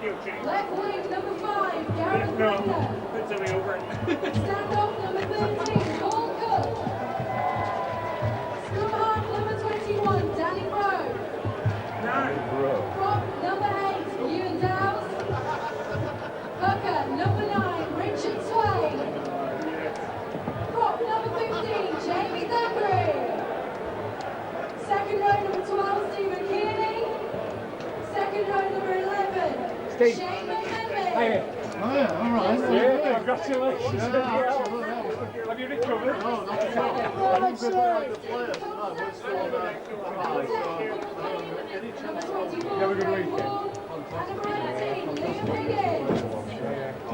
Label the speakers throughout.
Speaker 1: Left wing number 5, Gareth Winder. Stand-off number 13, Paul Cook. Scrum half number 21, Danny Rowe. Prop number 8, Ewan Dowes. Hooker number 9, Richard Swain. Prop number 15, Jamie Thackeray. Second row number 12, Stephen Kearney. Second row number 11, Shane McMenamin.
Speaker 2: Oh yeah, all right.
Speaker 3: Yeah, congratulations.
Speaker 2: Yeah, absolutely.
Speaker 3: Have you recovered?
Speaker 2: Oh, not at all. I didn't go behind the players. No, we're still on that. Any chance of
Speaker 3: Have a good weekend.
Speaker 1: And number 18, Liam Higgins.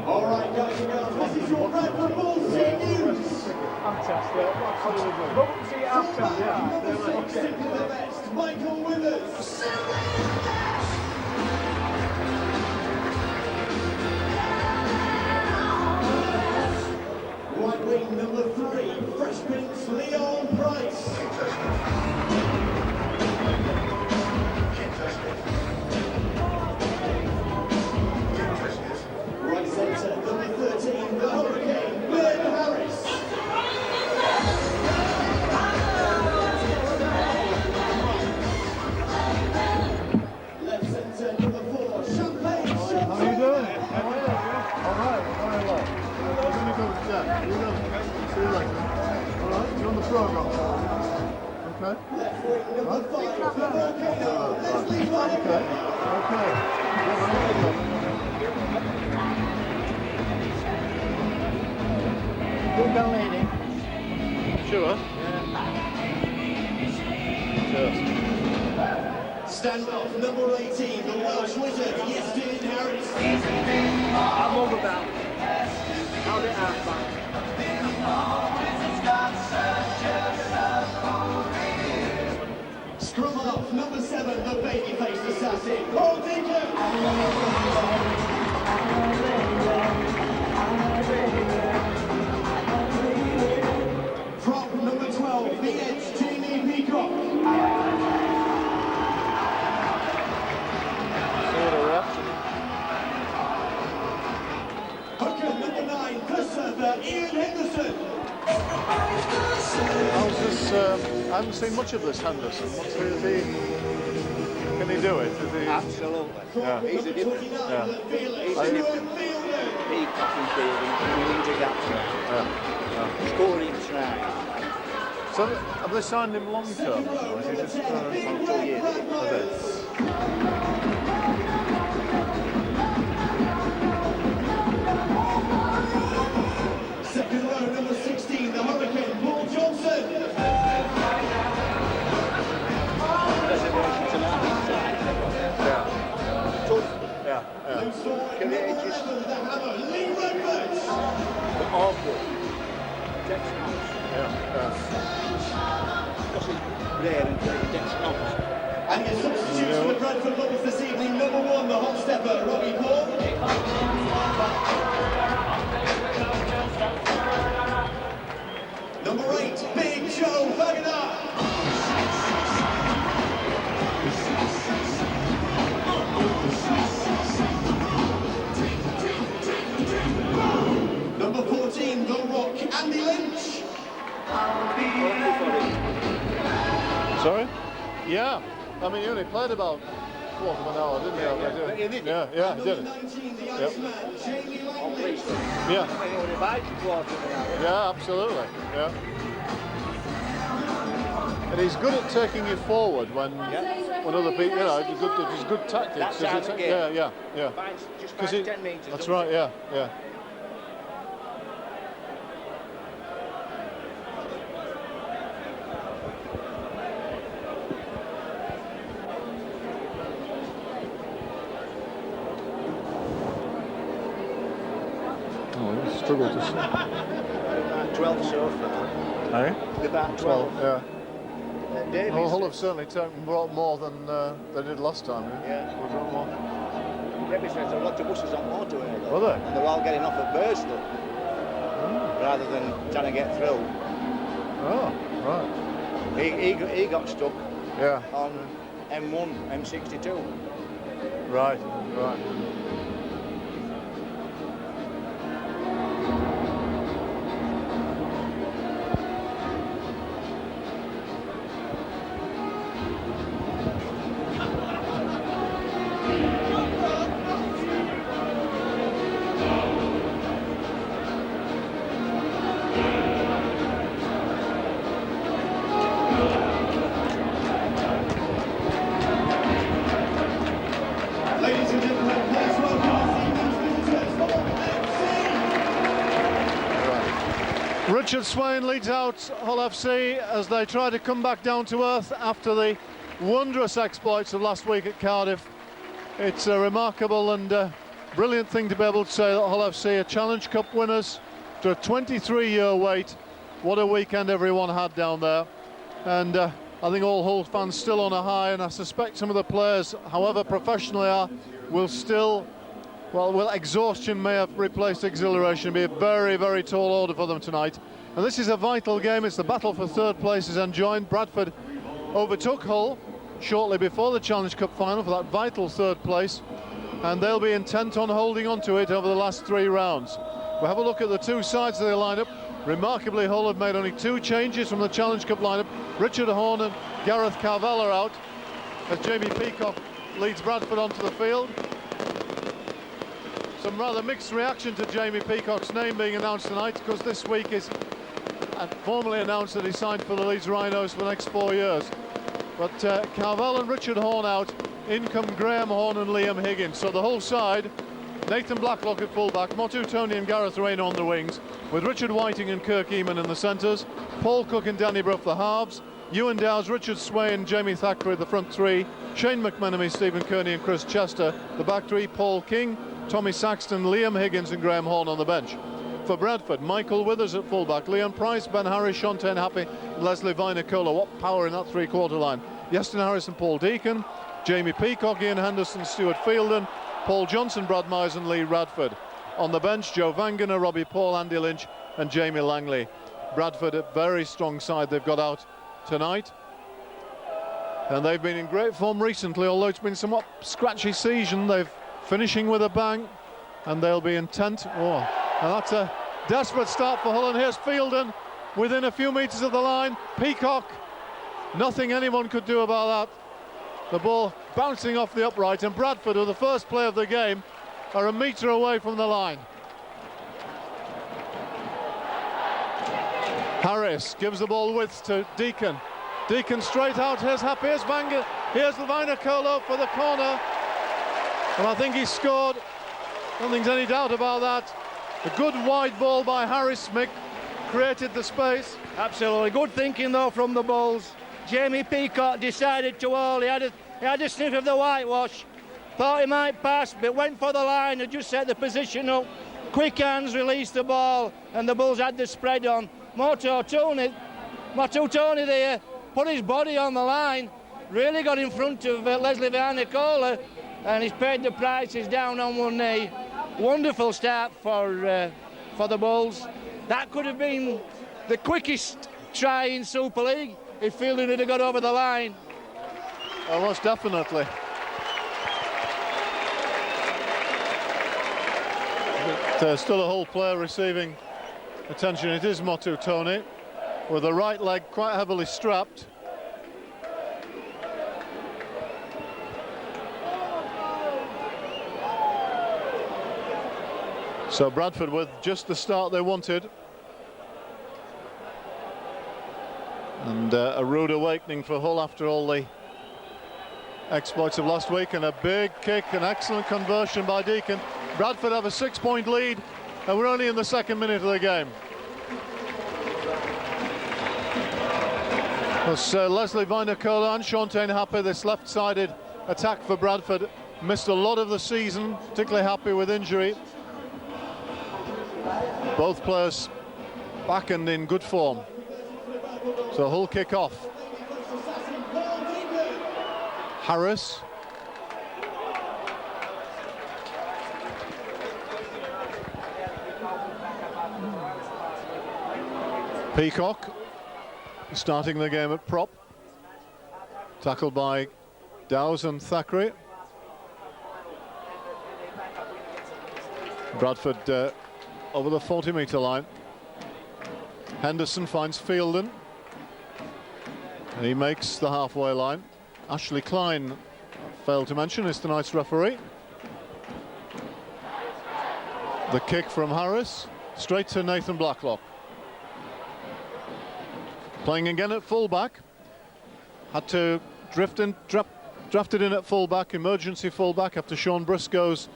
Speaker 4: All right, guys and girls, this is your Bradford Bulls team news.
Speaker 3: Fantastic. Absolutely good. Hope to see you after.
Speaker 4: Number 6, simply the best, Michael Withers. Right wing number 3, Fresh Prince, Leon Price. Right centre, number 13, the Hurricane, Ben Harris. Left centre, number 4, Champagne.
Speaker 2: How are you doing? How are you? All right, very well. Yeah, you know. See you later. All right, you're on the programme. Okay.
Speaker 4: Left wing number 5, the Volcano, Leslie Flanagan.
Speaker 2: Okay. Yeah, very good.
Speaker 5: Good young lady.
Speaker 2: Sure. Cheers.
Speaker 4: Stand off number 18, the Welsh Wizard, Iestyn Harris.
Speaker 5: I'm over that. How'd it happen?
Speaker 4: Scrum off number 7, the baby-faced assassin, Paul Deacon. Prop number 12, the Edge, Jamie Peacock. Hooker number 9, the surfer, Ian Henderson.
Speaker 2: How's this? I haven't seen much of this Henderson. What's he? Can he do it? Is he?
Speaker 5: Absolutely.
Speaker 2: Yeah.
Speaker 5: He's a different.
Speaker 4: He's
Speaker 2: Yeah.
Speaker 5: He's a different. Peacock and fielding, coming into gaps now.
Speaker 2: Yeah.
Speaker 5: Scoring try.
Speaker 2: So have they signed him long term? Or is he just?
Speaker 5: 2 years.
Speaker 4: Second row, number 16, the Hurricane, Paul Johnson.
Speaker 5: Reservation tonight.
Speaker 2: Yeah.
Speaker 4: Loose forward,
Speaker 5: Can
Speaker 4: number
Speaker 5: they
Speaker 4: 11,
Speaker 5: just-
Speaker 4: the Hammer, Lee Redford.
Speaker 5: Awful. Dex Knox.
Speaker 2: Yeah.
Speaker 5: Because he's rare and playing Dex Knox.
Speaker 4: And your substitutes for the Bradford Bulls this evening, number 1, the hot stepper, Robbie Paul. Number 8, Big Joe Wagner. Number 14, The Rock, Andy Lynch.
Speaker 2: Sorry? Yeah. I mean, he only played about quarter of an hour, didn't he? Yeah, he did
Speaker 4: Number
Speaker 2: it.
Speaker 4: 19, the
Speaker 2: Yep.
Speaker 4: Iceman, Jamie Langley.
Speaker 2: Yeah.
Speaker 5: He only bites a quarter of an hour.
Speaker 2: Yeah, absolutely. Yeah. And he's good at taking you forward when other people, you know, it's good tactics.
Speaker 5: That's how
Speaker 2: It's-
Speaker 5: to get.
Speaker 2: yeah.
Speaker 5: Just
Speaker 2: 'Cause
Speaker 5: 5 to 10 metres.
Speaker 2: That's
Speaker 5: doesn't
Speaker 2: right.
Speaker 5: it?
Speaker 2: Yeah. Oh, struggle to see.
Speaker 5: About 12 so far.
Speaker 2: Eh?
Speaker 5: About 12.
Speaker 2: Yeah.
Speaker 5: Davies.
Speaker 2: Well, Hull have certainly brought more than they did last time.
Speaker 5: Yeah.
Speaker 2: They brought more.
Speaker 5: Davies says there are lots of buses on motorway though.
Speaker 2: Were there?
Speaker 5: And they're all getting off at Burstall rather than trying to get through.
Speaker 2: Oh, right.
Speaker 5: He got stuck
Speaker 2: Yeah.
Speaker 5: on M1, M62.
Speaker 2: Right. Richard Swain leads out Hull FC as they try to come back down to earth after the wondrous exploits of last week at Cardiff. It's a remarkable and brilliant thing to be able to say that Hull FC are Challenge Cup winners to a 23-year wait. What a weekend everyone had down there. And I think all Hull fans still on a high, and I suspect some of the players, however professional they are, will still, well, exhaustion may have replaced exhilaration. It'll be a very, very tall order for them tonight. And this is a vital game. It's the battle for third place is enjoined. Bradford overtook Hull shortly before the Challenge Cup final for that vital third place, and they'll be intent on holding on to it over the last 3 rounds. We'll have a look at the two sides of the lineup. Remarkably, Hull have made only 2 changes from the Challenge Cup lineup. Richard Horne and Gareth Carvel are out as Jamie Peacock leads Bradford onto the field. Some rather mixed reaction to Jamie Peacock's name being announced tonight, because this week is formally announced that he signed for the Leeds Rhinos for the next 4 years. But Carvel and Richard Horne out, in come Graham Horne and Liam Higgins. So the whole side, Nathan Blacklock at fullback, Motu Tony and Gareth Rayner on the wings, with Richard Whiting and Kirk Eamon in the centres, Paul Cook and Danny Brough the halves, Ewan Dowes, Richard Swain, Jamie Thackeray the front 3, Shane McMenemy, Stephen Kearney and Chris Chester the back 3, Paul King, Tommy Saxton, Liam Higgins and Graham Horne on the bench. For Bradford, Michael Withers at fullback, Leon Price, Ben Harris, Shontaine Happy, Leslie Viner-Cola. What power in that 3-quarter line. Yeston Harris and Paul Deacon, Jamie Peacock, Ian Henderson, Stuart Fielden, Paul Johnson, Brad Myers and Lee Radford. On the bench, Joe Vangana, Robbie Paul, Andy Lynch and Jamie Langley. Bradford, a very strong side they've got out tonight. And they've been in great form recently, although it's been somewhat scratchy season. They're finishing with a bang, and they'll be intent. Oh, and that's a desperate start for Hull, and here's Fielden within a few metres of the line. Peacock, nothing anyone could do about that. The ball bouncing off the upright, and Bradford, who are the first play of the game, are a metre away from the line. Harris gives the ball width to Deacon. Deacon straight out, here's Happy, here's Vanga, here's Viner-Cola for the corner. And I think he scored. I don't think there's any doubt about that. A good wide ball by Harris, Mick, created the space.
Speaker 6: Absolutely, good thinking though from the Bulls. Jamie Peacock decided to haul. He had a sniff of the whitewash. Thought he might pass, but went for the line and just set the position up. Quick hands, released the ball, and the Bulls had the spread on. Motu Tony there, put his body on the line, really got in front of Leslie Viner-Cola, and he's paid the price. He's down on one knee. Wonderful start for the Bulls. That could have been the quickest try in Super League if Fielding had got over the line.
Speaker 2: Oh, most definitely. But, still a Hull player receiving attention. It is Motu Tony, with the right leg quite heavily strapped. So Bradford with just the start they wanted. And a rude awakening for Hull after all the exploits of last week, and a big kick, an excellent conversion by Deacon. Bradford have a 6-point lead, and we're only in the 2nd minute of the game. As Leslie Viner-Cola and Shontaine Happy, this left-sided attack for Bradford, missed a lot of the season, particularly Happy with injury. Both players back and in good form. So Hull kick off. Harris. Peacock starting the game at prop. Tackled by Dowes and Thackeray. Bradford over the 40-metre line. Henderson finds Fielden. And he makes the halfway line. Ashley Klein, failed to mention, is tonight's referee. The kick from Harris, straight to Nathan Blacklock. Playing again at fullback. Had to drafted in at fullback, emergency fullback, after Sean Briscoe's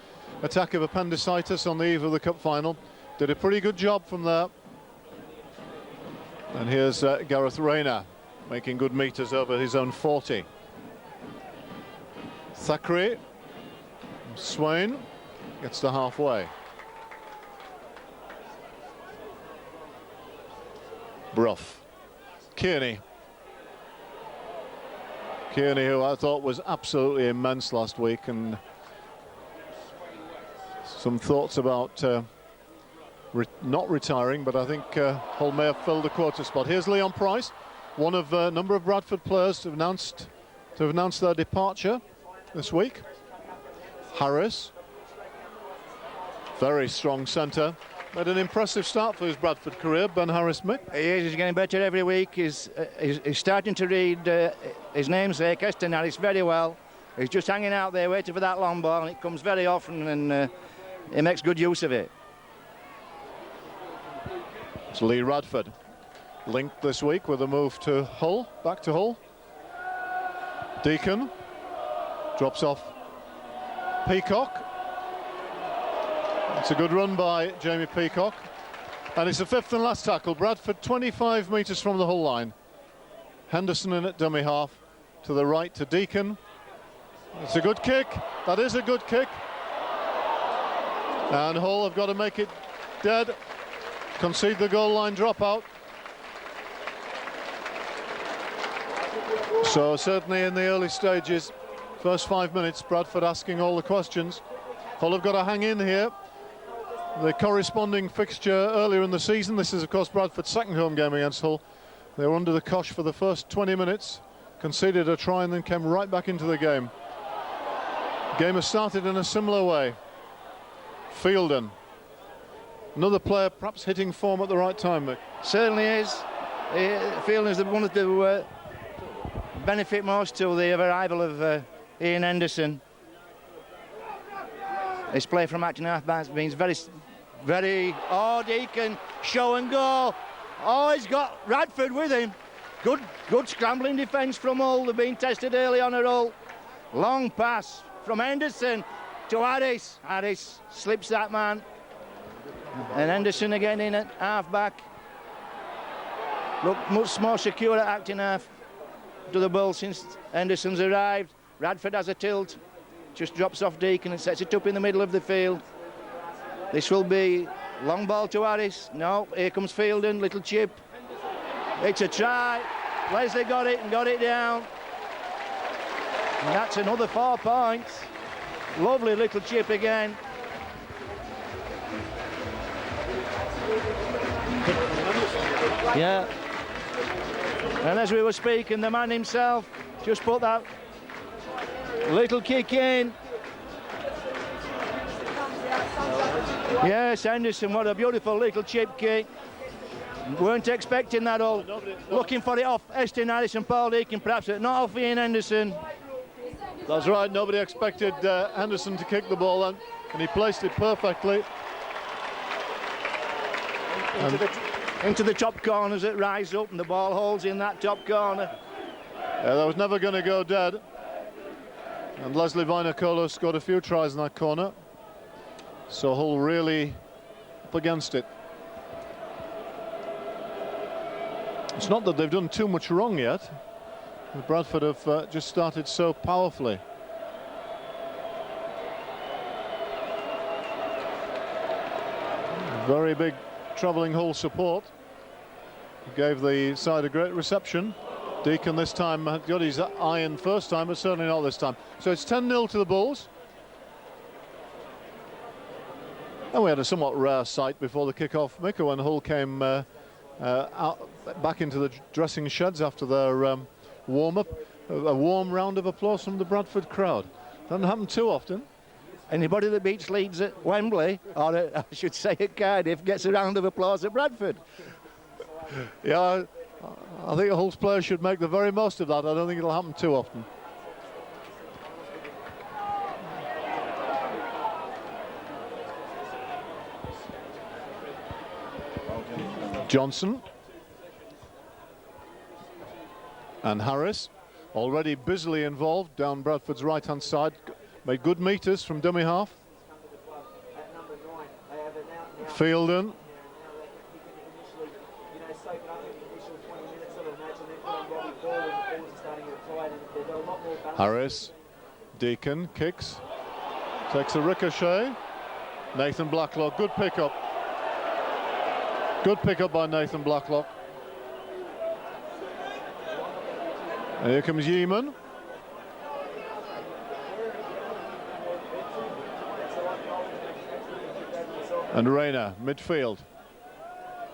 Speaker 2: attack of appendicitis on the eve of the cup final. Did a pretty good job from there. And here's Gareth Rayner making good meters over his own 40. Thackeray, Swain gets to halfway. Brough, Kearney, who I thought was absolutely immense last week, and some thoughts about not retiring, but I think Hull may have filled the quota spot. Here's Leon Price, one of a number of Bradford players to have announced their departure this week. Harris, very strong centre. Had an impressive start for his Bradford career, Ben Harris, Mick.
Speaker 6: He is. He's getting better every week. He's starting to read his namesake, Eston Harris, very well. He's just hanging out there waiting for that long ball, and it comes very often, and he makes good use of it.
Speaker 2: It's Lee Radford, linked this week with a move to Hull, back to Hull. Deacon drops off Peacock. It's a good run by Jamie Peacock, and it's the fifth and last tackle. Bradford 25 metres from the Hull line. Henderson in at dummy half, to the right to Deacon. It's a good kick. That is a good kick. And Hull have got to make it dead, concede the goal line dropout. So certainly in the early stages, first 5 minutes, Bradford asking all the questions. Hull have got to hang in here. The corresponding fixture earlier in the season, this is of course Bradford's second home game against Hull. They were under the cosh for the first 20 minutes, conceded a try and then came right back into the game. Game has started in a similar way. Fielden, another player perhaps hitting form at the right time, Mick.
Speaker 6: Certainly is. Fielden is the one to benefit most to the arrival of Ian Henderson. His play from acting half-back means very, oh, Deacon, show and go. Oh, he's got Radford with him. Good scrambling defence from Hull. They've been tested early on at Hull. Long pass from Henderson to Harris. Harris slips that man. And Henderson again in at half-back. Look much more secure at acting half to the ball since Henderson's arrived. Radford has a tilt. Just drops off Deacon and sets it up in the middle of the field. This will be long ball to Harris. No, here comes Fielden, little chip. It's a try. Leslie got it and got it down. And that's another 4 points. Lovely little chip again. Yeah. And as we were speaking, the man himself just put that little kick in. Yes, Henderson, what a beautiful little chip kick. Weren't expecting that all. Looking for it off Eston Harris and Paul Deacon, perhaps, not off Ian Henderson.
Speaker 2: That's right, nobody expected Henderson to kick the ball then, and he placed it perfectly.
Speaker 6: Into the top corners that rise up, and the ball holds in that top corner.
Speaker 2: Yeah, that was never going to go dead. And Leslie Vinocola scored a few tries in that corner. So Hull really up against it. It's not that they've done too much wrong yet. Bradford have just started so powerfully. Very big travelling Hull support. Gave the side a great reception. Deacon this time got his iron first time, but certainly not this time. So it's 10-0 to the Bulls. And we had a somewhat rare sight before the kick-off, Mick, when Hull came out back into the dressing sheds after their warm-up. A warm round of applause from the Bradford crowd. Doesn't happen too often.
Speaker 6: Anybody that beats Leeds at Wembley, or I should say at Cardiff, gets a round of applause at Bradford.
Speaker 2: Yeah, I think Hull's players should make the very most of that. I don't think it'll happen too often. Johnson and Harris already busily involved down Bradford's right-hand side. Made good meters from dummy half. Fielden. Harris, Deacon kicks, takes a ricochet. Nathan Blacklock, good pickup. Good pickup by Nathan Blacklock. And here comes Yeeman. And Rayner, midfield.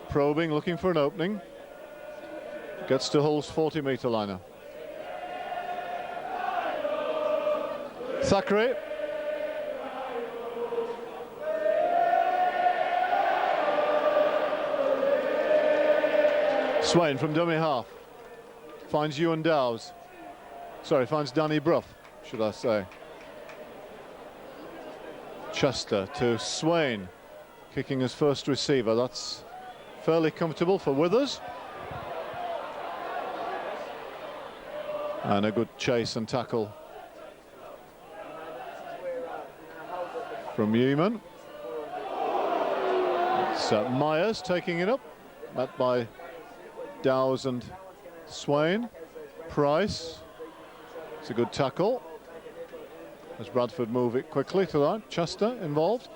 Speaker 2: Probing, looking for an opening. Gets to Hull's 40-metre liner. Thackeray. Swain from dummy half. Finds Ewan Dowes. Sorry, finds Danny Brough, should I say. Chester to Swain. Kicking as first receiver. That's fairly comfortable for Withers. And a good chase and tackle from Yeeman. It's Myers taking it up, met by Dowes and Swain. Price. It's a good tackle as Bradford move it quickly to that. Chester involved.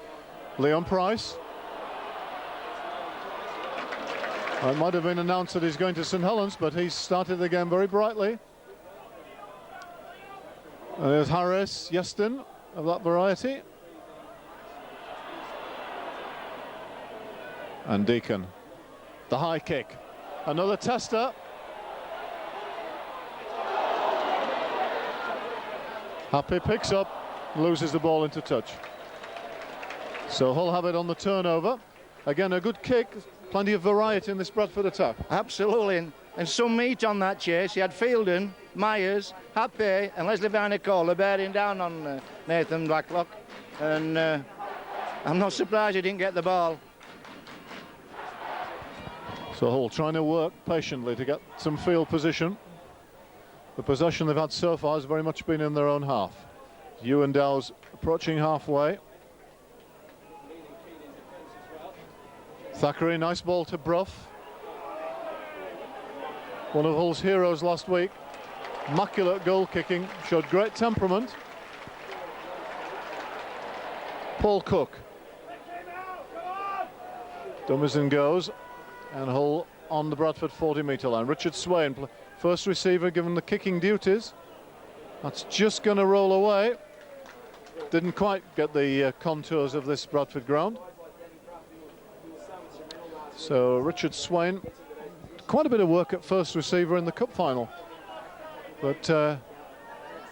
Speaker 2: Leon Price. It might have been announced that he's going to St Helens, but he's started the game very brightly. And there's Harris, Yeston of that variety. And Deacon. The high kick. Another tester. Happy picks up, loses the ball into touch. So Hull have it on the turnover. Again, a good kick. Plenty of variety in this Bradford attack.
Speaker 6: Absolutely, and some meat on that chase. You had Fielden, Myers, Happy and Leslie Vanicola bearing down on Nathan Blacklock. And I'm not surprised he didn't get the ball.
Speaker 2: So Hull trying to work patiently to get some field position. The possession they've had so far has very much been in their own half. Ewan Dowes approaching halfway. Thackeray, nice ball to Brough. One of Hull's heroes last week. Immaculate goal kicking, showed great temperament. Paul Cook. Dummerson goes, and Hull on the Bradford 40-metre line. Richard Swain, first receiver given the kicking duties. That's just going to roll away. Didn't quite get the contours of this Bradford ground. So Richard Swain, quite a bit of work at first receiver in the cup final, but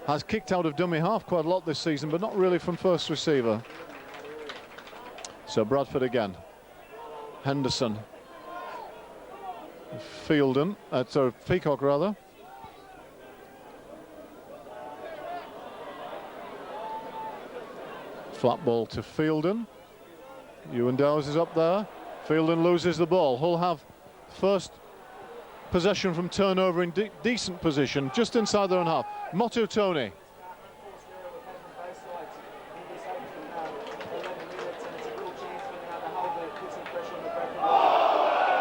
Speaker 2: has kicked out of dummy half quite a lot this season, but not really from first receiver. So Bradford again. Henderson. Fielden, sorry, Peacock rather. Flat ball to Fielden. Ewan Dowes is up there. Fielden loses the ball. Hull have first possession from turnover in decent position, just inside their own half. Motu Tony.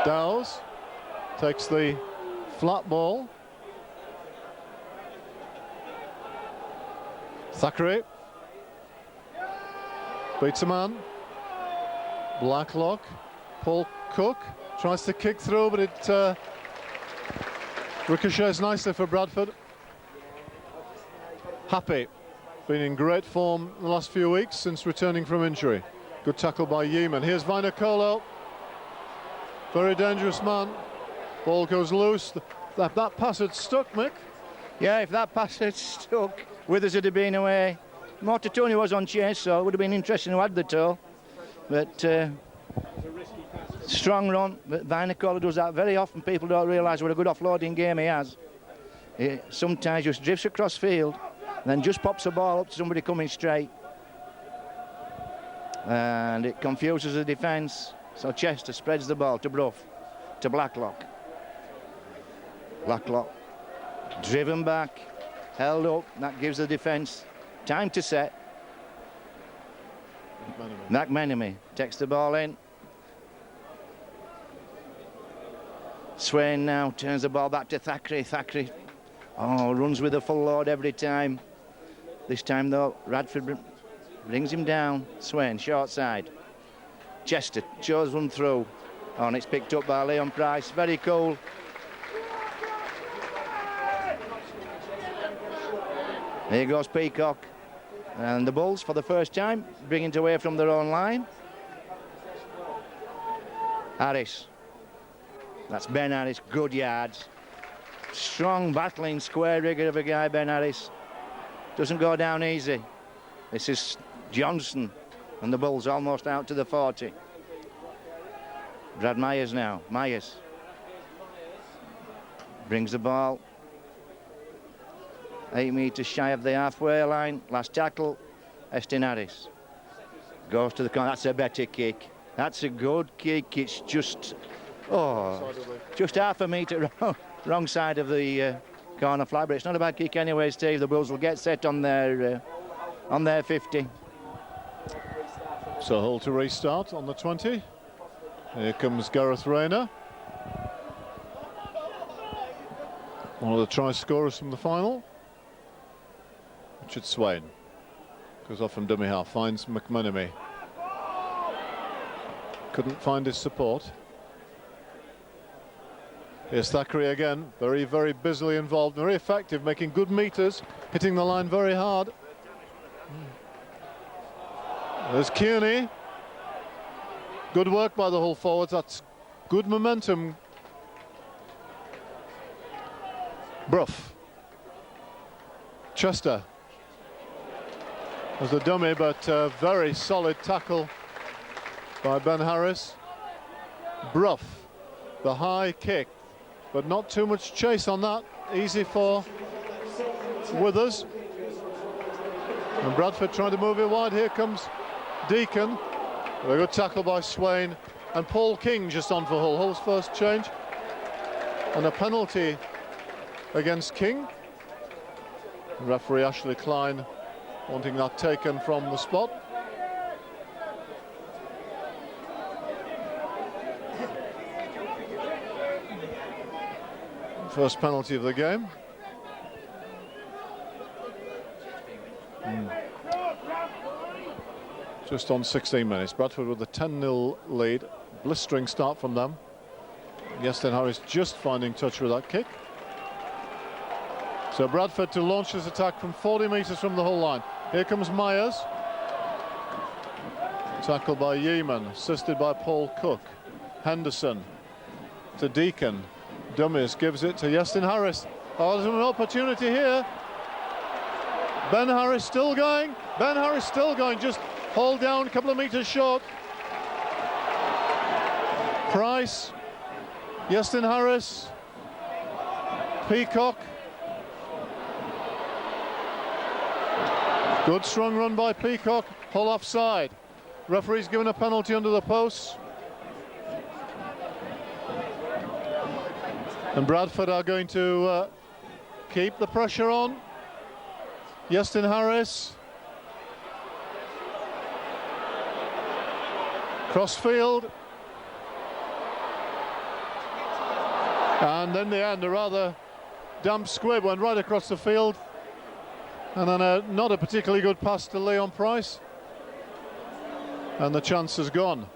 Speaker 2: Dowes takes the flat ball. Thackeray beats a man. Blacklock. Paul Cook tries to kick through, but it ricochets nicely for Bradford. Happy, been in great form the last few weeks since returning from injury. Good tackle by Yeeman. Here's Vainikolo. Very dangerous man. Ball goes loose. That pass had stuck, Mick.
Speaker 6: Yeah, if that pass had stuck, Withers would have been away. Mortatoni was on chase, so it would have been interesting to add the toe. But strong run, but Vainikolo does that very often. People don't realise what a good offloading game he has. He sometimes just drifts across field, then just pops the ball up to somebody coming straight. And it confuses the defence. So Chester spreads the ball to Brough, to Blacklock. Blacklock driven back, held up. That gives the defence time to set. McMenemy takes the ball in. Swain now turns the ball back to Thackeray. Thackeray Oh, runs with a full load every time. This time, though, Bradford brings him down. Swain, short side. Chester shows one through. Oh, and it's picked up by Leon Price. Very cool. Here goes Peacock. And the Bulls, for the first time, bring it away from their own line. Harris. That's Ben Harris, good yards. Strong, battling, square rigger of a guy, Ben Harris. Doesn't go down easy. This is Johnson, and the Bulls almost out to the 40. Brad Myers now. Myers brings the ball 8 metres shy of the halfway line. Last tackle, Estin Harris goes to the corner. That's a better kick. That's a good kick. It's just, just half a metre wrong side of the corner flag, but it's not a bad kick anyway, Steve. The Bulls will get set on their 50.
Speaker 2: So Hull to restart on the 20. Here comes Gareth Rayner, one of the try scorers from the final. Richard Swain goes off from dummy half, finds McMenemy. Couldn't find his support. Here's Thackeray again, very, very busily involved, very effective, making good meters, hitting the line very hard. There's Kearney. Good work by the Hull forwards. That's good momentum. Brough. Chester was the dummy, but very solid tackle by Ben Harris. Brough, the high kick, but not too much chase on that. Easy for Withers. And Bradford trying to move it wide. Here comes Deacon. A good tackle by Swain, and Paul King just on for Hull. Hull's first change, and a penalty against King. Referee Ashley Klein wanting that taken from the spot. First penalty of the game. Just on 16 minutes. Bradford with a 10-0 lead. Blistering start from them. Yestin Harris just finding touch with that kick. So Bradford to launch this attack from 40 metres from the Hull line. Here comes Myers. Tackled by Yeaman, assisted by Paul Cook. Henderson to Deacon. Dummies gives it to Yestin Harris. Oh, there's an opportunity here. Ben Harris still going. Ben Harris still going. Just hold down a couple of metres short. Price. Yestin Harris. Peacock. Good strong run by Peacock. Hull offside. Referee's given a penalty under the posts. And Bradford are going to keep the pressure on. Yestin Harris. Crossfield. And in the end, a rather damp squib went right across the field. And then not a particularly good pass to Leon Price. And the chance is gone.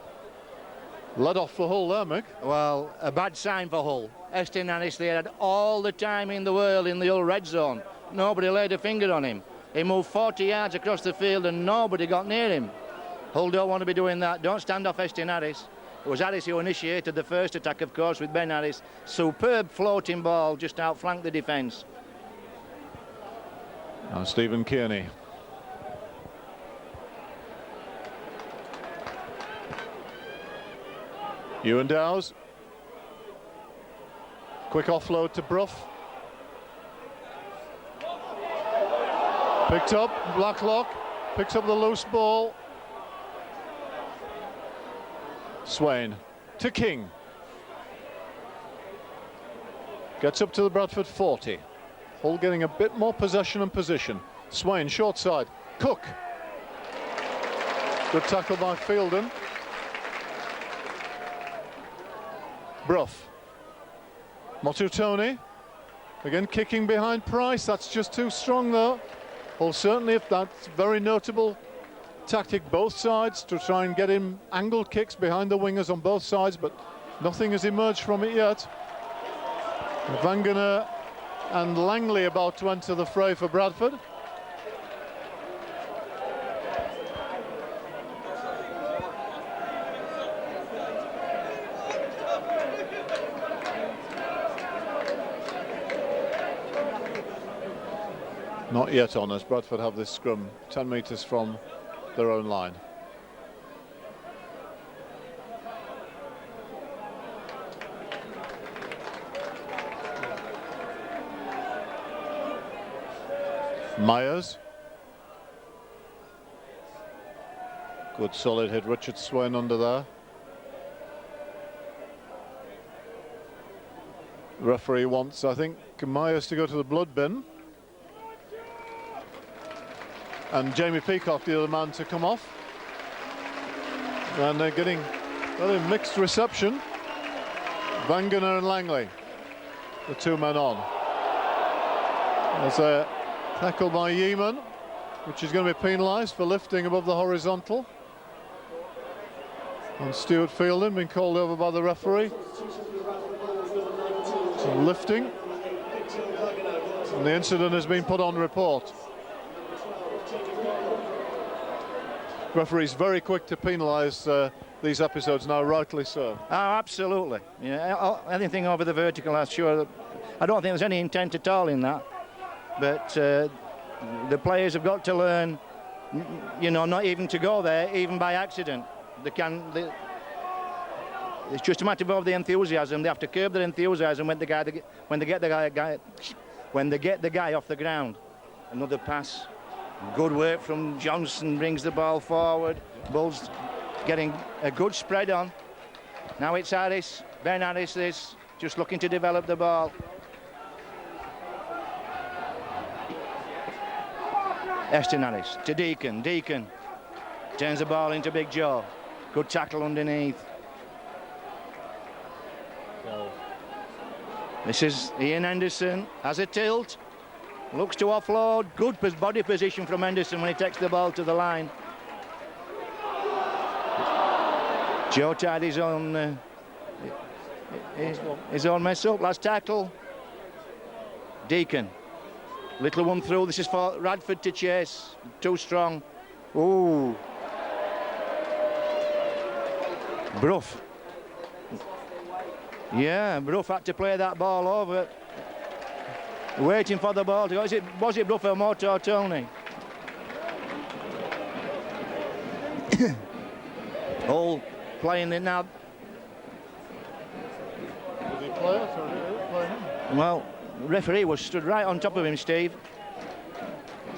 Speaker 2: Led off for Hull there, Mick.
Speaker 6: Well, a bad sign for Hull. Estin Harris, they had all the time in the world in the Hull red zone. Nobody laid a finger on him. He moved 40 yards across the field and nobody got near him. Hull don't want to be doing that. Don't stand off Estin Harris. It was Harris who initiated the first attack, of course, with Ben Harris. Superb floating ball, just outflanked the defence.
Speaker 2: Now Stephen Kearney. Ewan Dowes. Quick offload to Brough. Picked up, Blacklock. Picks up the loose ball. Swain to King. Gets up to the Bradford 40. Hull getting a bit more possession and position. Swain, short side. Cook. Good tackle by Fielden. Brough. Motutoni. Again, kicking behind Price. That's just too strong, though. Well, certainly, if that's very notable tactic, both sides, to try and get him angled kicks behind the wingers on both sides, but nothing has emerged from it yet. Wangener and Langley about to enter the fray for Bradford. Not yet on, as Bradford have this scrum 10 metres from their own line. Myers. Good solid hit. Richard Swain under there. Referee wants, I think, Myers to go to the blood bin. And Jamie Peacock, the other man, to come off. And they're getting very mixed reception. Wangener and Langley, the two men on. There's a tackle by Yeaman, which is going to be penalised for lifting above the horizontal. And Stuart Fielding being called over by the referee. So lifting. And the incident has been put on report. Referee's very quick to penalise these episodes now, rightly so.
Speaker 6: Oh, absolutely. Yeah, anything over the vertical, I'm sure. I don't think there's any intent at all in that. But the players have got to learn, you know, not even to go there, even by accident. It's just a matter of the enthusiasm. They have to curb their enthusiasm when they get the guy off the ground. Another pass. Good work from Johnson, brings the ball forward. Bulls getting a good spread on. Now it's Harris, Ben Harris this, just looking to develop the ball. Eston Harris to Deacon. Deacon turns the ball into Big Joe. Good tackle underneath. This is Ian Henderson, has a tilt. Looks to offload. Good body position from Henderson when he takes the ball to the line. Joe tied his own mess up. Last tackle. Deacon. Little one through. This is for Radford to chase. Too strong. Ooh. Brough. Yeah, Brough had to play that ball over. Waiting for the ball to go. Was it Brough or Motor Tony? All playing it now.
Speaker 2: Did he play it or did it play him?
Speaker 6: Well, the referee was stood right on top of him, Steve.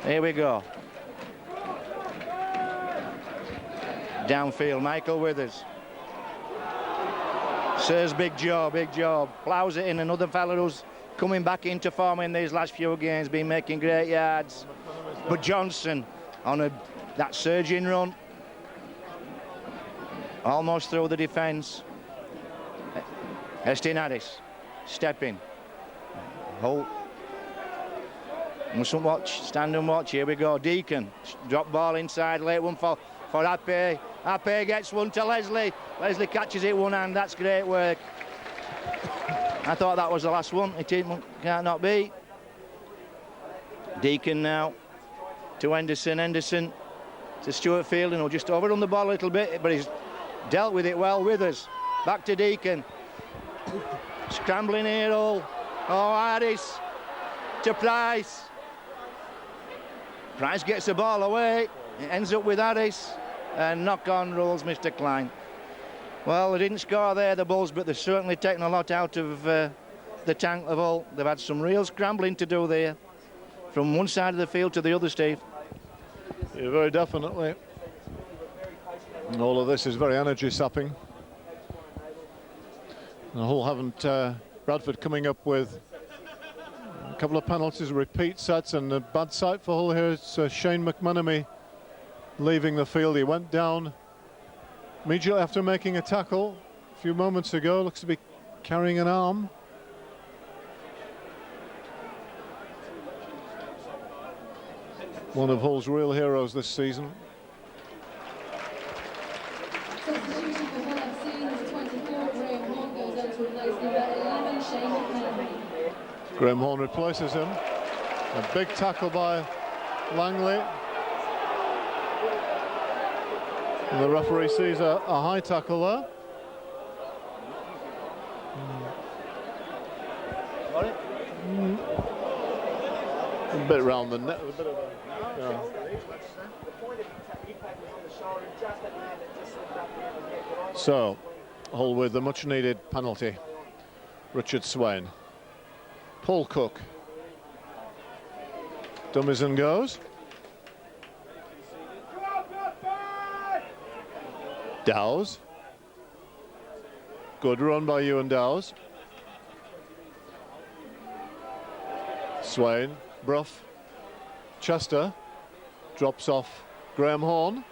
Speaker 6: Here we go. Downfield, Michael Withers. Says Big Joe, Big Joe. Ploughs it in. Another fella who's coming back into form in these last few games, been making great yards. But Johnson on that surging run. Almost through the defence. Eston Harris stepping. Holt. Mustn't watch, stand and watch. Here we go. Deacon. Drop ball inside. Late one for Ape. Ape gets one to Leslie. Leslie catches it one hand. That's great work. I thought that was the last one. It can't not be. Deacon now to Henderson. Henderson to Stuart Fielding, who just overrun the ball a little bit, but he's dealt with it well. Withers back to Deacon. Scrambling here all. Oh, Harris to Price. Price gets the ball away. It ends up with Harris. And knock-on rules, Mr. Klein. Well, they didn't score there, the Bulls, but they've certainly taken a lot out of the tank of all. They've had some real scrambling to do there, from one side of the field to the other, Steve.
Speaker 2: Yeah, very definitely. And all of this is very energy-sapping. The Hull haven't... Bradford coming up with a couple of penalties, repeat sets, and a bad sight for Hull here. It's Shane McManamy leaving the field. He went down immediately after making a tackle a few moments ago. Looks to be carrying an arm. One of Hull's real heroes this season.
Speaker 1: Substitution for Hull FC, number 24, Graham Horn goes on to replace number 11, Shane McMenamin.
Speaker 2: Graham Horn replaces him. A big tackle by Langley. And the referee sees a high tackle there.
Speaker 5: Got it?
Speaker 2: A bit round the net. A bit of a, So, Hull with the much needed penalty. Richard Swain. Paul Cook. Dummies and goes. Dowes. Good run by Ewan Dowes. Swain, Brough, Chester, drops off Graham Horn.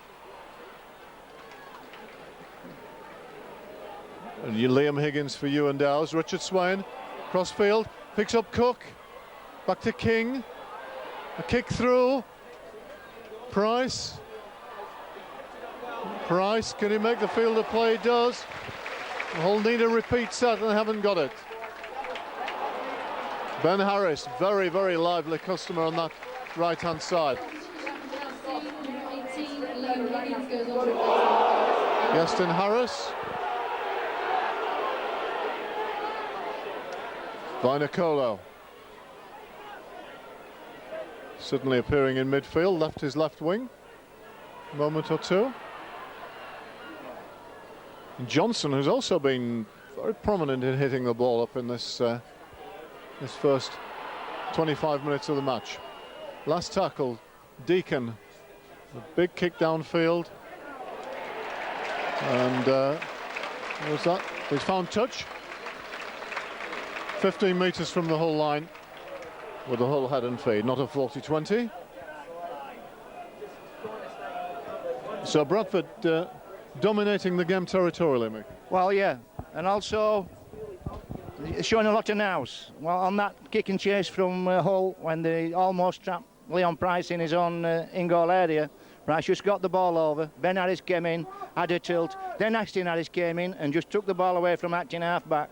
Speaker 2: And Liam Higgins for Ewan Dowes. Richard Swain, crossfield, picks up Cook, back to King, a kick through. Price, can he make the field of play? He does. Hull need a repeat set and haven't got it. Ben Harris, very, very lively customer on that right-hand side. Gaston Harris. Vinacolo. Suddenly appearing in midfield, left his left wing. A moment or two. And Johnson, who's also been very prominent in hitting the ball up in this this first 25 minutes of the match. Last tackle, Deacon. A big kick downfield. And what was that? He's found touch. 15 metres from the Hull line with the Hull head and feed, not a 40-20. So Bradford dominating the game territorially, Mick.
Speaker 6: Well, yeah, and also showing a lot of nous. Well, on that kick and chase from Hull, when they almost trapped Leon Price in his own in-goal area, Price just got the ball over. Ben Harris came in, had a tilt. Then Aston Harris came in and just took the ball away from acting half-back.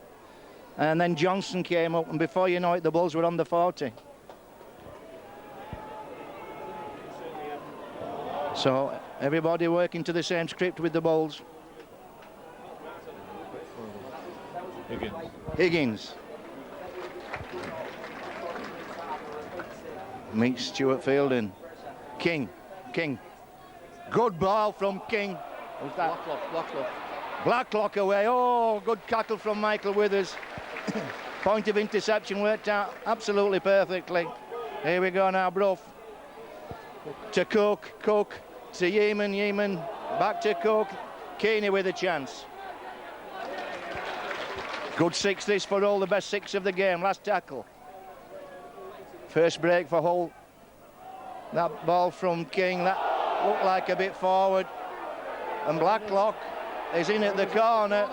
Speaker 6: And then Johnson came up, and before you know it, the Bulls were on the 40. So everybody working to the same script with the Bulls. Higgins. Meets Stuart Fielding. King. Good ball from King. Who's that? Blacklock away. Oh, good tackle from Michael Withers. Point of interception worked out absolutely perfectly. Here we go now, Brough. To Cook to Yeaman, back to Cook. Keeney with a chance. Good six this for Hull, the best six of the game. Last tackle. First break for Hull. That ball from King, that looked like a bit forward. And Blacklock is in at the corner.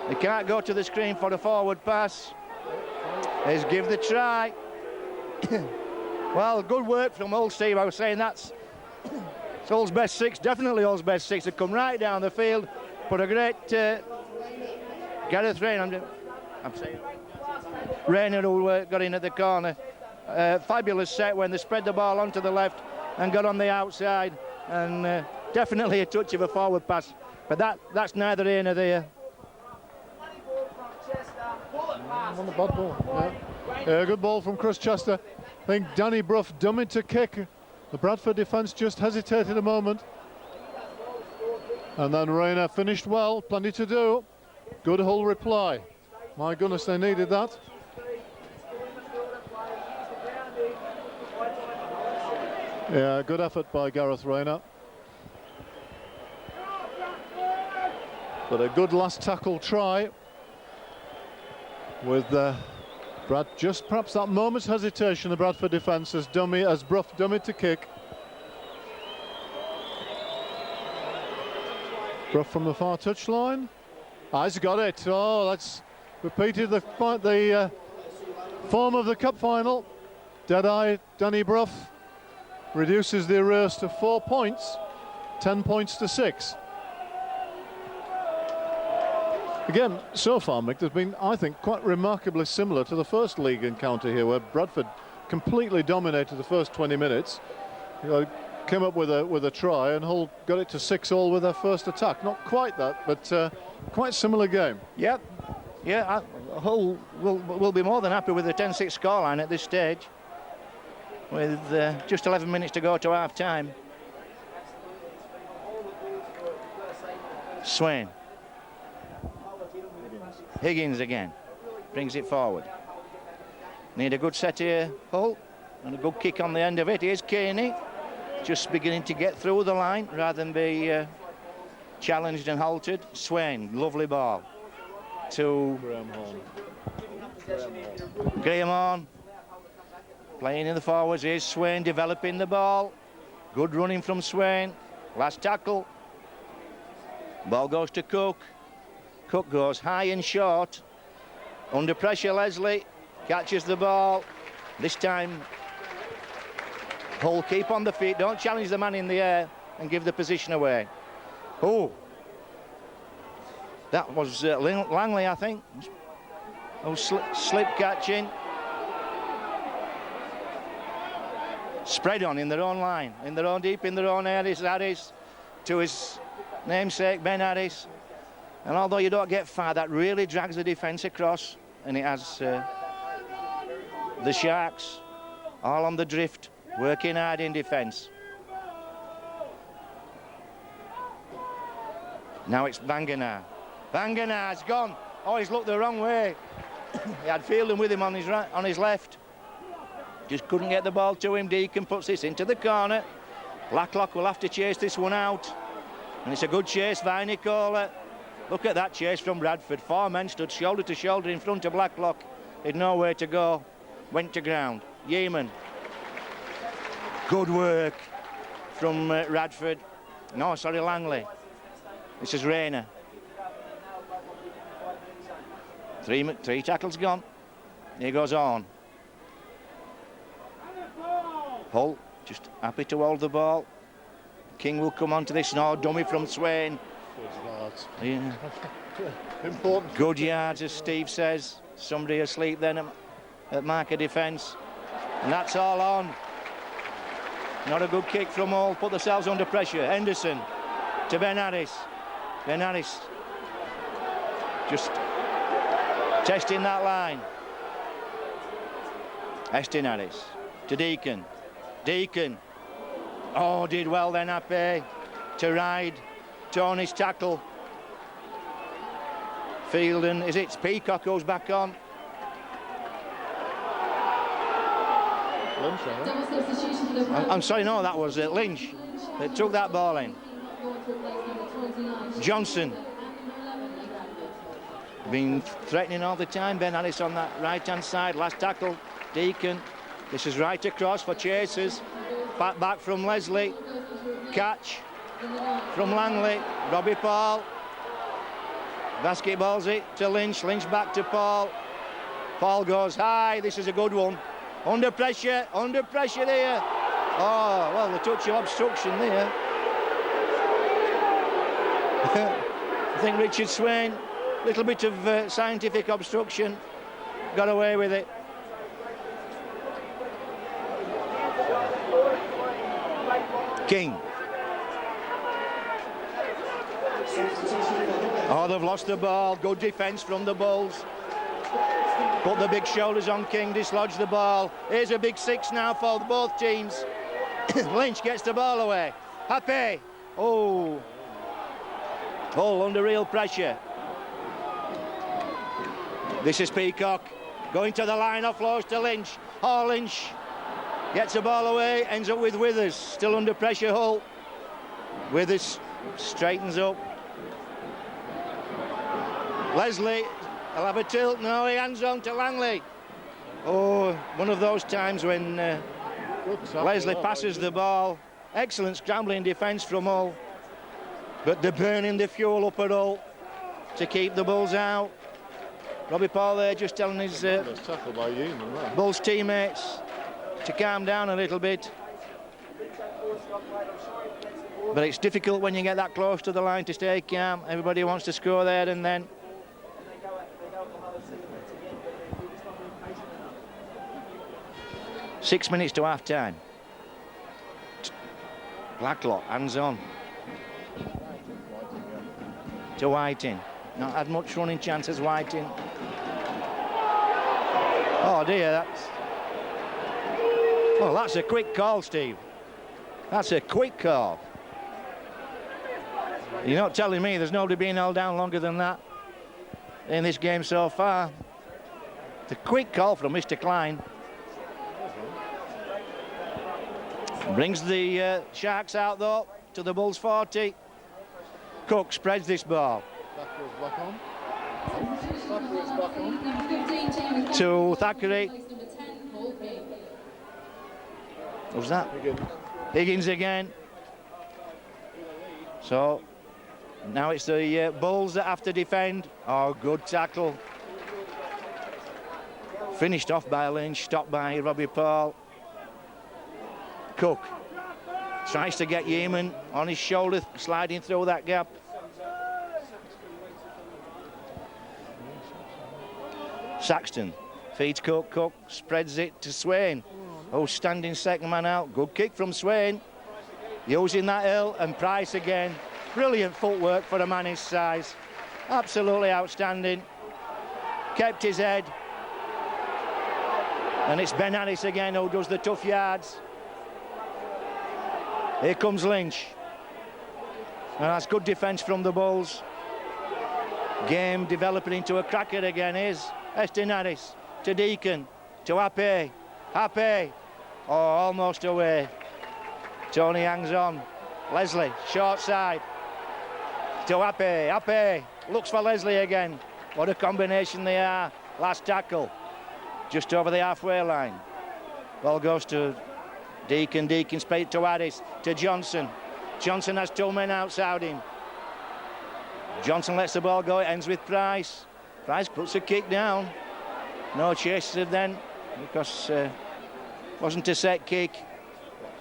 Speaker 6: They can't go to the screen for a forward pass. Let's give the try. Well, good work from Hull, Steve. I was saying that's Hull's best six, definitely Hull's best six. They come right down the field, put a great Gareth Rayner, I'm saying Rayner, who got in at the corner. Fabulous set when they spread the ball onto the left and got on the outside, and definitely a touch of a forward pass, but that's neither here nor there.
Speaker 2: On the bad ball. Yeah, good ball from Chris Chester. I think Danny Brough dummied to kick. The Bradford defence just hesitated a moment. And then Rayner finished well, plenty to do. Good Hull reply. My goodness, they needed that. Yeah, good effort by Gareth Rayner. But a good last tackle try with Brad, just perhaps that moment's hesitation, the Bradford defence as Brough dummied to kick. Brough from the far touchline. He's got it. Oh, that's repeated the form of the cup final. Dead-eye Danny Brough reduces the arrears to 4 points, 10 points to 6. Again, so far, Mick, there's been, I think, quite remarkably similar to the first league encounter here, where Bradford completely dominated the first 20 minutes. You know, came up with a try, and Hull got it to 6-all with their first attack. Not quite that, but quite similar game.
Speaker 6: Yep. Yeah, Hull will be more than happy with the 10-6 scoreline at this stage, with just 11 minutes to go to half-time. Swain. Higgins again, brings it forward. Need a good set here, Hull, and a good kick on the end of it. Here's Kearney, just beginning to get through the line rather than be challenged and halted. Swain, lovely ball to Graham Horn, playing in the forwards. Here's Swain developing the ball. Good running from Swain. Last tackle. Ball goes to Cook. Cook goes high and short. Under pressure, Leslie catches the ball. This time, Hull keep on the feet. Don't challenge the man in the air and give the position away. Oh, that was Langley, I think. Oh, slip catching. Spread on in their own line, deep in their own areas. Harris to his namesake, Ben Harris. And although you don't get far, that really drags the defence across, and it has the Sharks all on the drift, working hard in defence. Now it's Banganar. Banganar's gone. Oh, he's looked the wrong way. He had Fielding with him on his right, on his left. Just couldn't get the ball to him. Deacon puts this into the corner. Blacklock will have to chase this one out, and it's a good chase by Nicola. Look at that chase from Bradford. 4 men stood shoulder to shoulder in front of Blacklock. He'd nowhere to go. Went to ground. Yeaman. Good work from Radford. No, sorry, Langley. This is Rayner. Three tackles gone. Here goes on. Hull just happy to hold the ball. King will come on to this. No, dummy from Swain. Yeah.
Speaker 2: Important.
Speaker 6: Good yards, as Steve says. Somebody asleep then at marker defence. And that's all on. Not a good kick from Hull. Put themselves under pressure. Henderson to Ben Harris. Ben Harris just testing that line. Estin Harris to Deacon. Deacon. Oh, did well then, Happy. To ride Tony's tackle. Fielding, is it Peacock goes back on? I'm sorry, no, that was Lynch that took that ball in. Johnson. Been threatening all the time. Ben Harris on that right-hand side. Last tackle, Deacon. This is right across for chasers. Back from Leslie. Catch from Langley. Robbie Paul. Basketballs it to Lynch. Lynch back to Paul. Paul goes high. This is a good one. Under pressure there. Oh, well, the touch of obstruction there. I think Richard Swain, a little bit of scientific obstruction, got away with it. King. Oh, they've lost the ball. Good defence from the Bulls. Put the big shoulders on King, dislodge the ball. Here's a big 6 now for both teams. Lynch gets the ball away. Happy. Oh. Hull under real pressure. This is Peacock. Going to the line, offloads to Lynch. Oh, Lynch gets the ball away, ends up with Withers. Still under pressure, Hull. Withers straightens up. Leslie, he'll have a tilt. No, he hands on to Langley. Oh, one of those times when Leslie passes the ball. Excellent scrambling defence from Hull. But they're burning the fuel up at Hull to keep the Bulls out. Robbie Paul there just telling his Bulls teammates to calm down a little bit. But it's difficult when you get that close to the line to stay calm. Everybody wants to score there and then. 6 minutes to half time. Blacklock, hands on. To Whiting. Not had much running chance as Whiting. Oh dear, that's a quick call, Steve. That's a quick call. You're not telling me there's nobody being held down longer than that in this game so far. It's a quick call from Mr. Klein. Brings the Sharks out though to the Bulls 40. Cook spreads this ball. To Thackeray. Who's that? Higgins again. So now it's the Bulls that have to defend. Oh, good tackle. Finished off by Lynch, stopped by Robbie Paul. Cook tries to get Yeaman on his shoulder, sliding through that gap. Saxton feeds Cook. Cook spreads it to Swain, who's standing second man out. Good kick from Swain, using that hill, and Price again. Brilliant footwork for a man his size. Absolutely outstanding. Kept his head. And it's Ben Harris again who does the tough yards. Here comes Lynch. And that's good defence from the Bulls. Game developing into a cracker again. Here's Eston Harris to Deacon, to Happe. Happe, oh, almost away. Tony hangs on. Leslie, short side. To Happe. Happe looks for Leslie again. What a combination they are. Last tackle, just over the halfway line. Ball goes to Deacon. Deacon straight to Harris, to Johnson. Johnson has two men outside him. Johnson lets the ball go. It ends with Price. Price puts a kick down. No chaser then, because wasn't a set kick.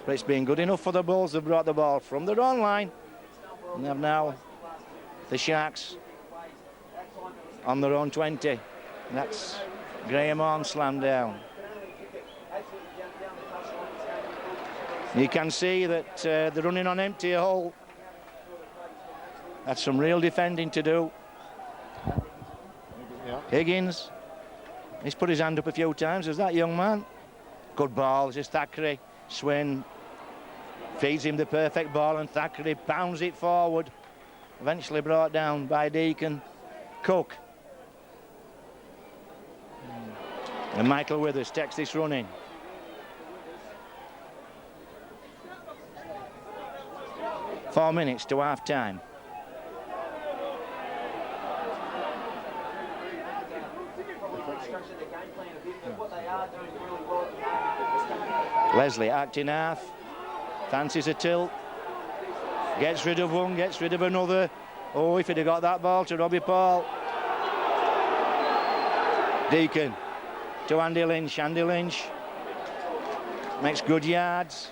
Speaker 6: But it's been good enough for the Bulls. They've brought the ball from their own line. And they've now the Sharks on their own 20. That's Graham Horn slammed down. You can see that they're running on empty hole. That's some real defending to do.
Speaker 2: Yeah.
Speaker 6: Higgins, he's put his hand up a few times. There's that young man. Good ball, just Thackeray. Swain feeds him the perfect ball and Thackeray pounds it forward. Eventually brought down by Deacon. Cook. And Michael Withers takes this run in. Four minutes to half time. Leslie acting half, fancies a tilt, gets rid of one, gets rid of another. Oh, if he'd have got that ball to Robbie Paul. Deacon to Andy Lynch. Andy Lynch makes good yards.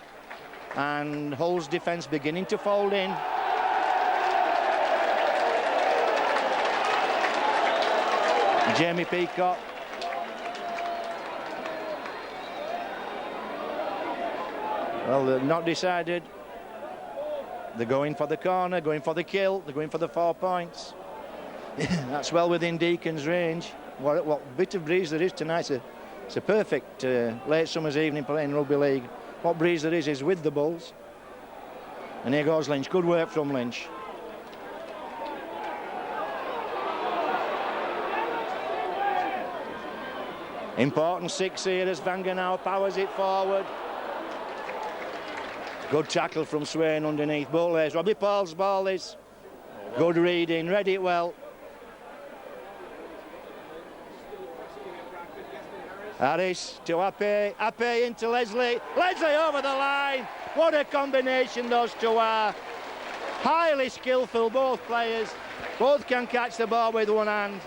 Speaker 6: And Hull's defence beginning to fold in. Jamie Peacock. Well, they're not decided. They're going for the corner, going for the kill, they're going for the 4 points. That's well within Deacon's range. What bit of breeze there is tonight. It's a perfect late summer's evening playing rugby league. What breeze there is with the Bulls. And here goes Lynch. Good work from Lynch. Important 6 here as Vanganau powers it forward. Good tackle from Swain underneath. Ball there's Robbie Paul's ball is. Good reading, read it well. Harris to Happe. Happe into Leslie. Leslie over the line. What a combination those two are. Highly skillful, both players. Both can catch the ball with one hand.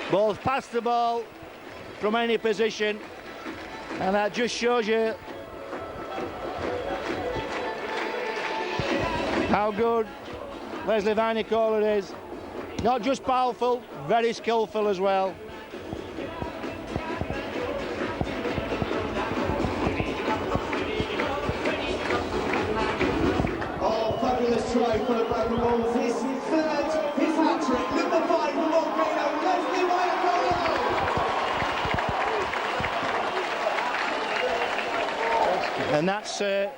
Speaker 6: Both pass the ball from any position. And that just shows you how good Leslie Vinicola is. Not just powerful, very skillful as well.
Speaker 4: Oh, fabulous try for the Bradford Bulls. His third, his hat-trick, number 5 for Volcano, Leslie Vinicola.
Speaker 6: And that's, yeah.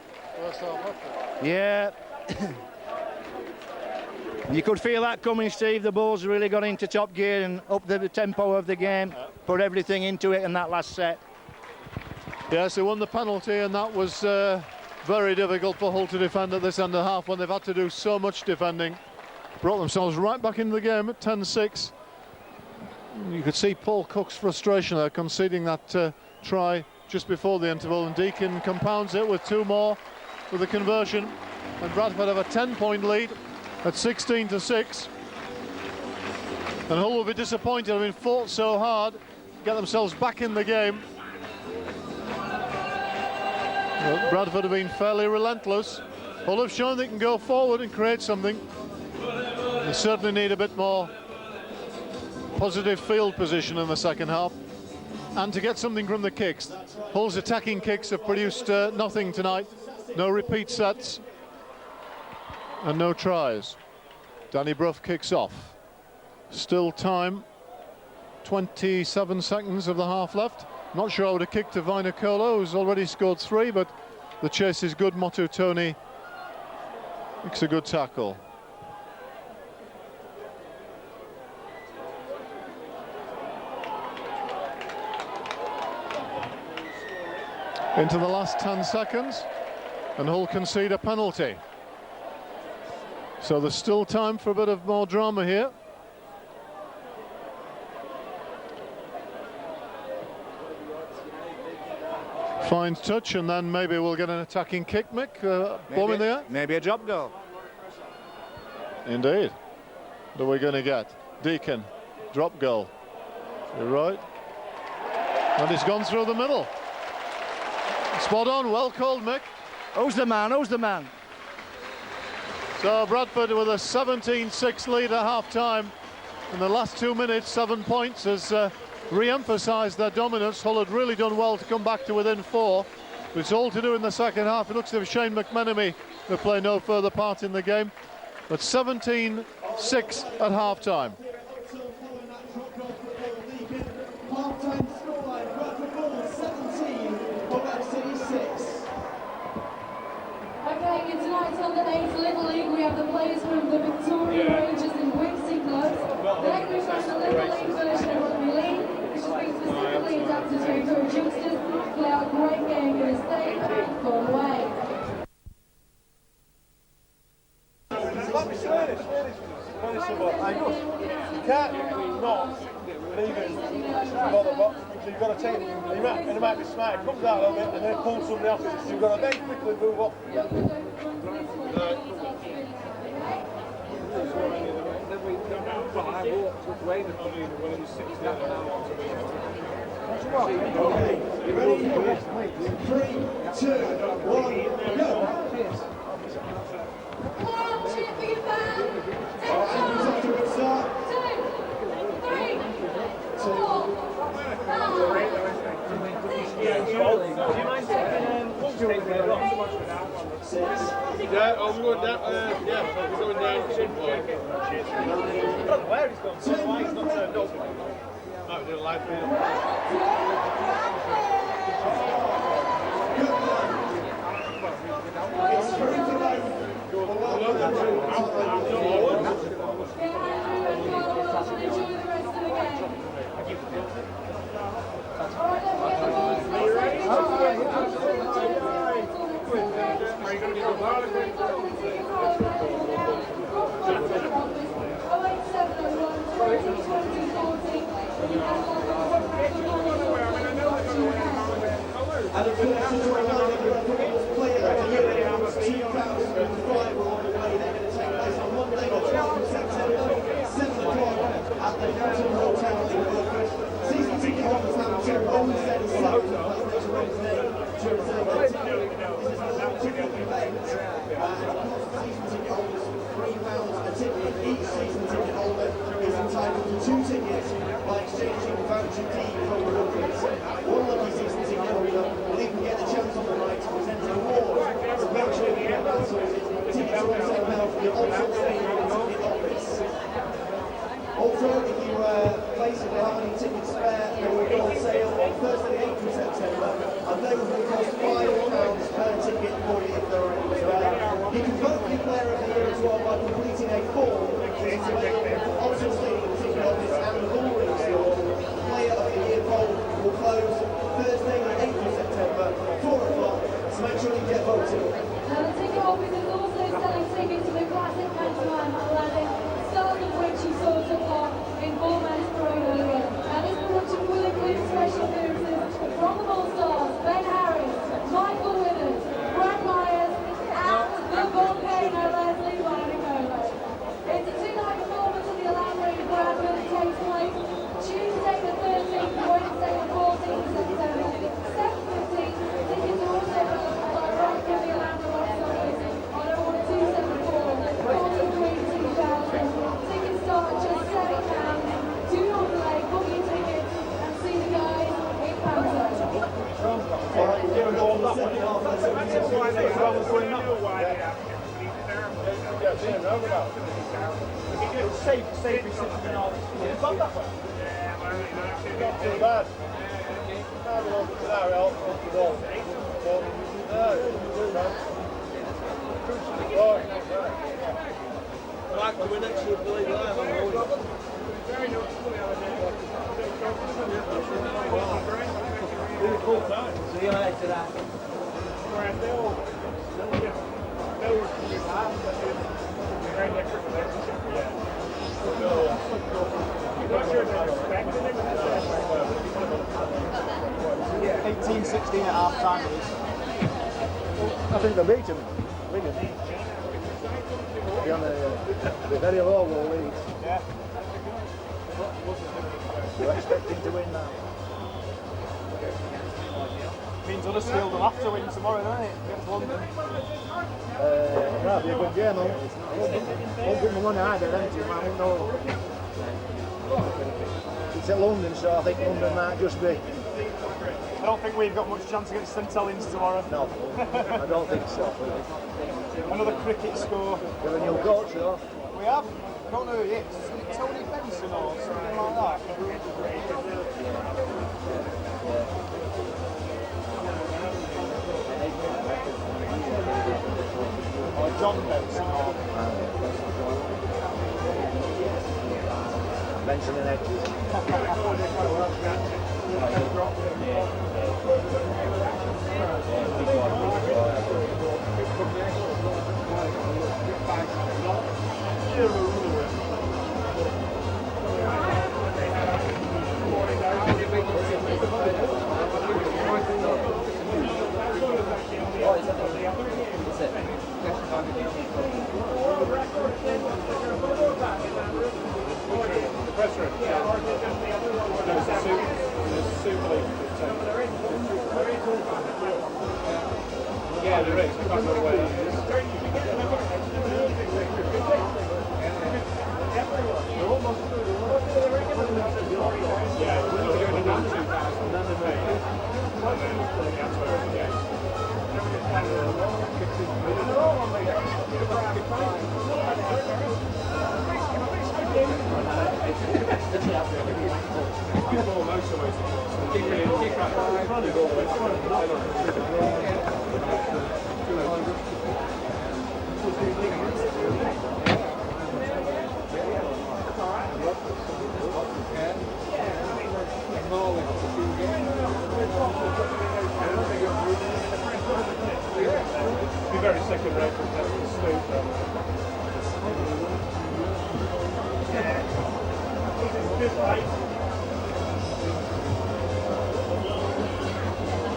Speaker 6: You could feel that coming, Steve. The Bulls really got into top gear and up the tempo of the game, put everything into it in that last set.
Speaker 2: Yes, they won the penalty, and that was very difficult for Hull to defend at this end of half when they've had to do so much defending. Brought themselves right back into the game at 10-6. You could see Paul Cook's frustration there, conceding that try just before the interval, and Deacon compounds it with 2 more with the conversion, and Bradford have a 10-point lead at 16-6. And Hull will be disappointed, having fought so hard to get themselves back in the game. Well, Bradford have been fairly relentless. Hull have shown they can go forward and create something. They certainly need a bit more positive field position in the second half, and to get something from the kicks. Hull's attacking kicks have produced nothing tonight. No repeat sets and no tries. Danny Brough kicks off. Still time, 27 seconds of the half left. Not sure I would have kicked to Vinicola, who's already scored 3, but the chase is good. Motu Tony makes a good tackle. Into the last 10 seconds, and Hull concede a penalty. So there's still time for a bit of more drama here. Fine touch, and then maybe we'll get an attacking kick, Mick. Bomb in there.
Speaker 5: Maybe a drop goal.
Speaker 2: Indeed. What are we going to get? Deacon, drop goal. You're right. And it's gone through the middle. Spot on, well called, Mick.
Speaker 6: Who's the man? Who's the man?
Speaker 2: So Bradford with a 17-6 lead at half-time. In the last 2 minutes, 7 points has re-emphasised their dominance. Hull had really done well to come back to within 4. But it's all to do in the second half. It looks as if Shane McMenemy will play no further part in the game. But 17-6 at half-time.
Speaker 4: Half-time scoreline, Bradford Bulls 17, Quebec City 6.
Speaker 1: Okay, in tonight's under-8 Little League, we have the players from the Victoria Rangers and Wixie clubs. Then we've got the Little League version of Rugby League, which has been specifically adapted to encourage youngsters to play a great game in a safe and fun way.
Speaker 3: You can't not leaving the box, so you've got to take it, and it might be smart, it comes out a little bit and then pulls somebody off it, so you've got to then quickly move up.
Speaker 4: Okay, you ready? 3, 2, 1, go!
Speaker 1: Come on, cheer for your fan!
Speaker 4: Andrew's off to a good start.
Speaker 1: 2, 3, 4, 5, 6, 7,
Speaker 3: Yeah, I was going down, yeah, I was going down at some point. I don't know where he's gone, so why he's not turned up. Might be doing a live video.
Speaker 4: It's free to go.
Speaker 1: enjoy the rest of the game. All right, let's get the ball.
Speaker 4: And of course, as a reminder, Bradford Bulls player of the year awards 2005 are on the way. They're going to take place on Monday, the 12th of September, 7 o'clock at the Hilton Hotel in Bradford. Season ticket holders have until Wednesday the 7th, that's Wednesday, to reserve their ticket. This is a limited event, and of course, the season ticket holders ticket. Each season ticket holder is entitled to 2 tickets by exchanging voucher D for rookies. One lucky season ticket holder will even get the chance on the night to present an award. So make sure you get that sorted. Tickets are on sale now from the Ultimate Stadium ticket office. Also, if you place if you have any tickets spare, they will go on sale on Thursday, 8th of September, and they will cost £5 per ticket for you if there are any spare. You can vote for your player of the year as well by completing a form which is available for Ultimate Stadium ticket office and the Bullring store. The player of the year poll will close Thursday, the 8th of September, 4 o'clock, so make sure you get voting.
Speaker 1: Now the ticket office is also selling tickets to the classic pantomime Aladdin, stars of which you saw took part in Bullman's parade earlier. Now this production will include special appearances from the Bull stars Ben Harris, Michael Withers, Brad Myers, and the Volcano Leslie Vanicola. It's a 2-night performance at the Alhambra in Bradford. It takes place Tuesday the 13th, Wednesday the 14th September, 7:15. Tickets are also available direct from the Alhambra box office on order 274 43 2000. Tickets start at just £7. Do not delay, book your tickets and see the guys in Panto.
Speaker 3: Safe reception and all. It's not that way. Not too bad. Now we're over to that, we're all off the wall. Michael, we're next to the Blade Live on the road. Really cool time. See you later, that. Yeah. 18-16 at half time. I think they beat him. They're on the very low lead. Yeah. We're expecting to win now. Means Huddersfield will have to win tomorrow, doesn't it? Against London. That'll be a good game. I won't put my money either then, I don't know. It's at London, so I think London might just be. I don't think we've got much chance against St Helens tomorrow. No, I don't think so. Another cricket score. We have a new coach, though. We have? I don't know who he is. Isn't it Tony Benson or something like that? Or John Benson or... Benson and Edges. Yeah, there is. I can't know where it is. Be very second rate compared to the Stoke.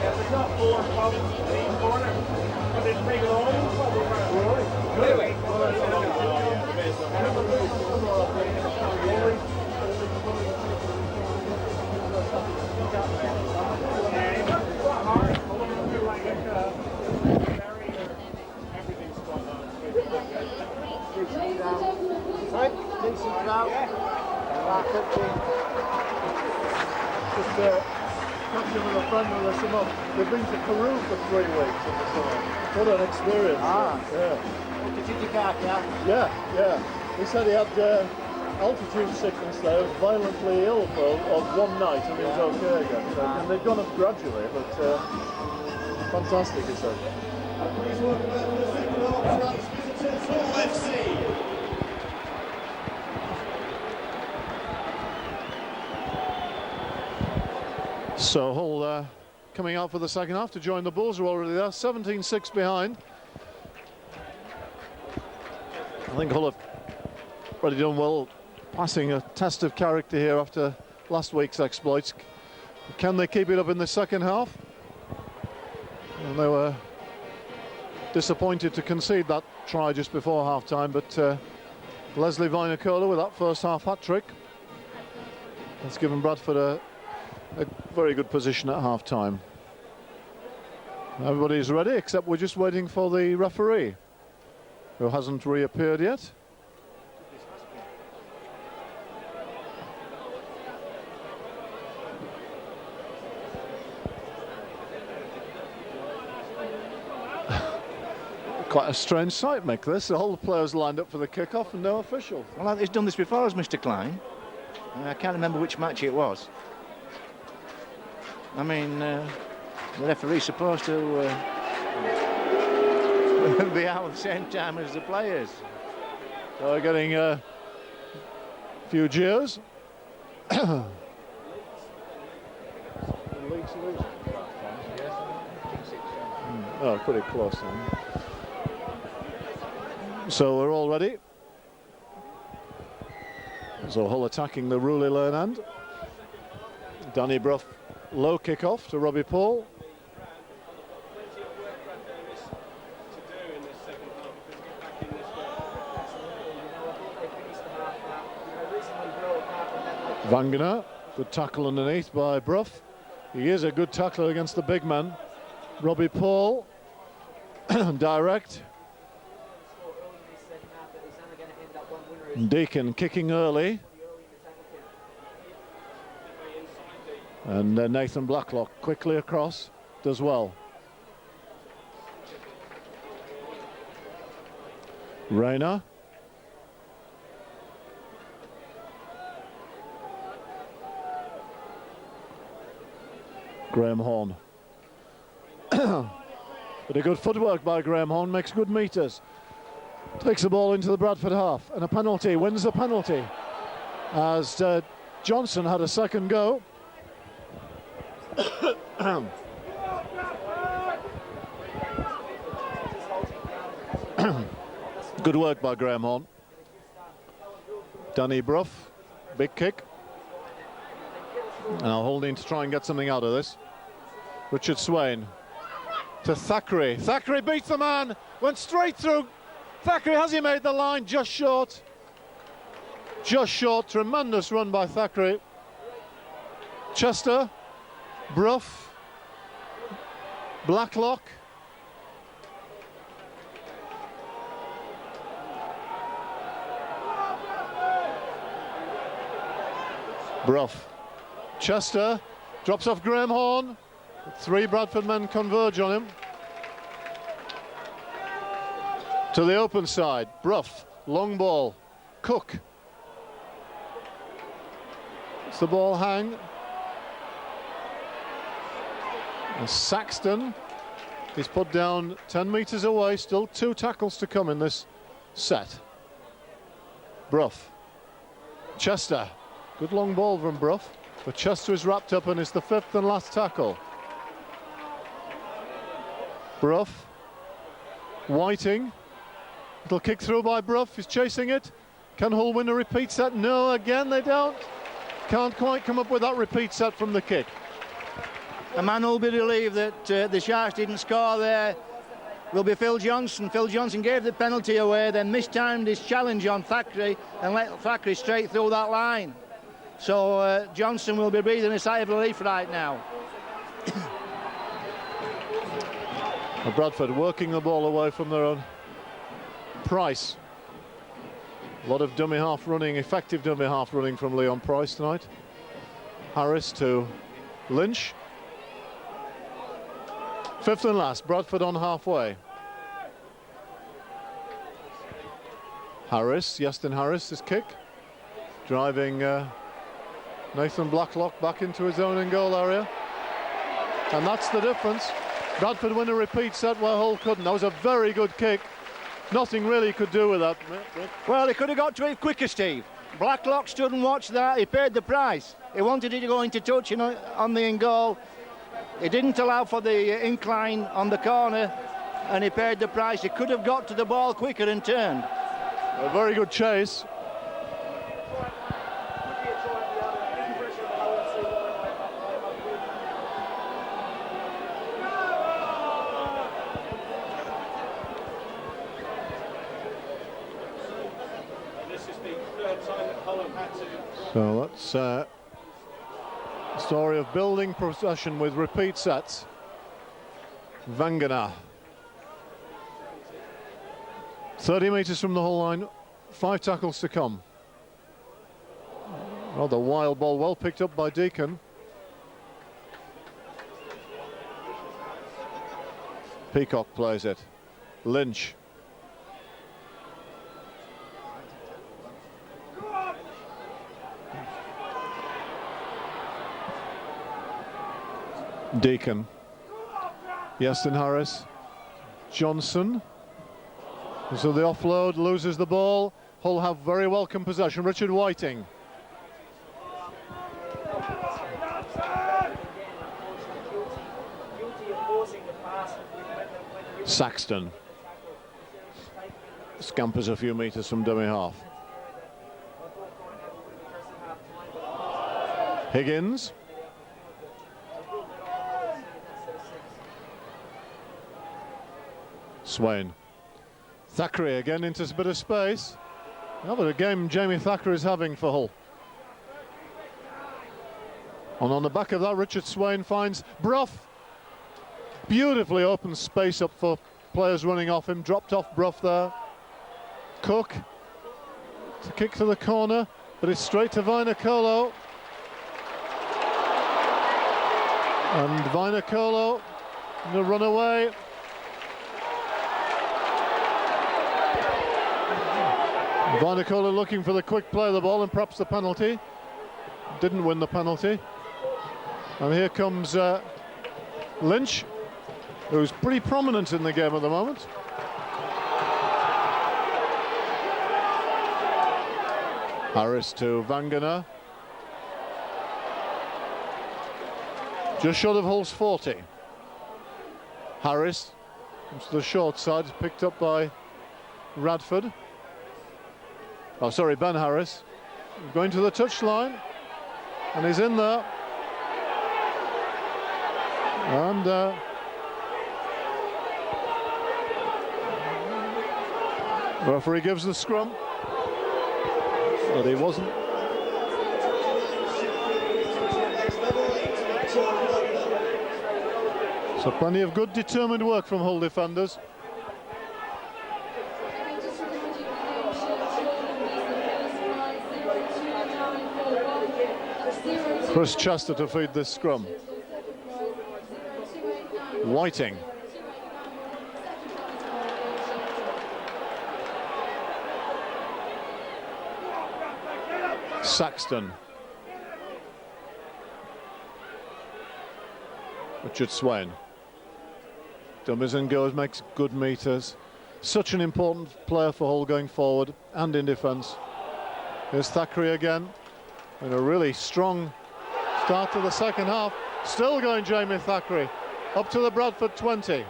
Speaker 3: It's not 4 problems in the corner, but they take it all. Anyway.
Speaker 1: Ladies and gentlemen,
Speaker 2: friend with us up. They've been to Peru for 3 weeks in the summer. What an experience. Yeah. He said he had altitude sickness there, was violently ill for one night, and he was okay again. So, and they've gone up gradually, but fantastic, he said.
Speaker 4: Please welcome back to the second half, tonight's visitors, Hull FC.
Speaker 2: So Hull coming out for the second half to join the Bulls, who are already there, 17-6 behind. I think Hull have already done well, passing a test of character here after last week's exploits. Can they keep it up in the second half? And they were disappointed to concede that try just before half-time, but Leslie Vinocola with that first half hat-trick has given Bradford a very good position at half-time. Everybody's ready, except we're just waiting for the referee, who hasn't reappeared yet. Quite a strange sight, Mick, this. The whole players lined up for the kick-off and no official.
Speaker 6: Well, he's done this before, as Mr. Klein. I can't remember which match it was. I mean, the referee's supposed to be out at the same time as the players.
Speaker 2: So we're getting a few jeers. Oh, pretty close then. So we're all ready. So Hull attacking the Ruley Lane end. Danny Brough, low kick-off to Robbie Paul. Wangener, good tackle underneath by Brough. He is a good tackler against the big man. Robbie Paul, direct. Deacon kicking early. And Nathan Blacklock quickly across, does well. Rayner. Graham Horn. But a good footwork by Graham Horn, makes good meters. Takes the ball into the Bradford half, and a penalty, wins the penalty. As Johnson had a second go. Good work by Graham Horn. Danny Brough, big kick. Now Holding to try and get something out of this. Richard Swain to Thackeray. Thackeray beats the man, went straight through. Thackeray, has he made the line? Just short. Just short. Tremendous run by Thackeray. Chester, Brough, Blacklock. Brough. Chester drops off Graham Horn. 3 Bradford men converge on him. To the open side, Brough, long ball, Cook. It's the ball hang. And Saxton is put down 10 metres away, still 2 tackles to come in this set. Brough, Chester, good long ball from Brough, but Chester is wrapped up and it's the 5th and last tackle. Brough, Whiting, little kick through by Brough, he's chasing it. Can Hull win a repeat set? No, again they don't. Can't quite come up with that repeat set from the kick.
Speaker 6: A man who'll be relieved that the Sharks didn't score there will be Phil Johnson. Phil Johnson gave the penalty away, then mistimed his challenge on Thackeray and let Thackeray straight through that line. So Johnson will be breathing a sigh of relief right now.
Speaker 2: Bradford working the ball away from their own. Price. A lot of dummy half running, effective dummy half running from Leon Price tonight. Harris to Lynch. Fifth and last, Bradford on halfway. Harris, Yeston Harris, his kick, driving Nathan Blacklock back into his own in goal area. And that's the difference. Bradford win a repeat set where Hull couldn't. That was a very good kick. Nothing really could do with that.
Speaker 6: Well, he could have got to it quicker, Steve. Blacklock stood and watched that. He paid the price. He wanted it to go into touch on the in goal. He didn't allow for the incline on the corner, and he paid the price. He could have got to the ball quicker and turned.
Speaker 2: A very good chase. So that's a story of building possession with repeat sets. Vangana. 30 metres from the Hull line, 5 tackles to come. Rather wild ball, well picked up by Deacon. Peacock plays it. Lynch. Deacon. Yeston Harris. Johnson. So the offload loses the ball. Hull have very welcome possession. Richard Whiting. Saxton. Scampers a few metres from dummy half. Higgins. Swain. Thackeray again into a bit of space. Oh, but a game Jamie Thackeray is having for Hull. And on the back of that, Richard Swain finds Brough. Beautifully open space up for players running off him. Dropped off Brough there. Cook to kick to the corner, but it's straight to Vainikolo. And Vainikolo to run away. Vainikolo looking for the quick play of the ball and perhaps the penalty. Didn't win the penalty. And here comes Lynch, who's pretty prominent in the game at the moment. Harris to Vangana. Just short of Hull's 40. Harris comes to the short side, picked up by Bradford. Oh, sorry, Ben Harris. Going to the touchline, and he's in there. And referee gives the scrum, but he wasn't. So plenty of good determined work from Hull defenders. Chris Chester to feed this scrum. Whiting. Saxton. Richard Swain. Dummies and goes, makes good meters. Such an important player for Hull going forward and in defence. Here's Thackeray again. And a really strong start to the second half. Still going Jamie Thackeray. Up to the Bradford 20.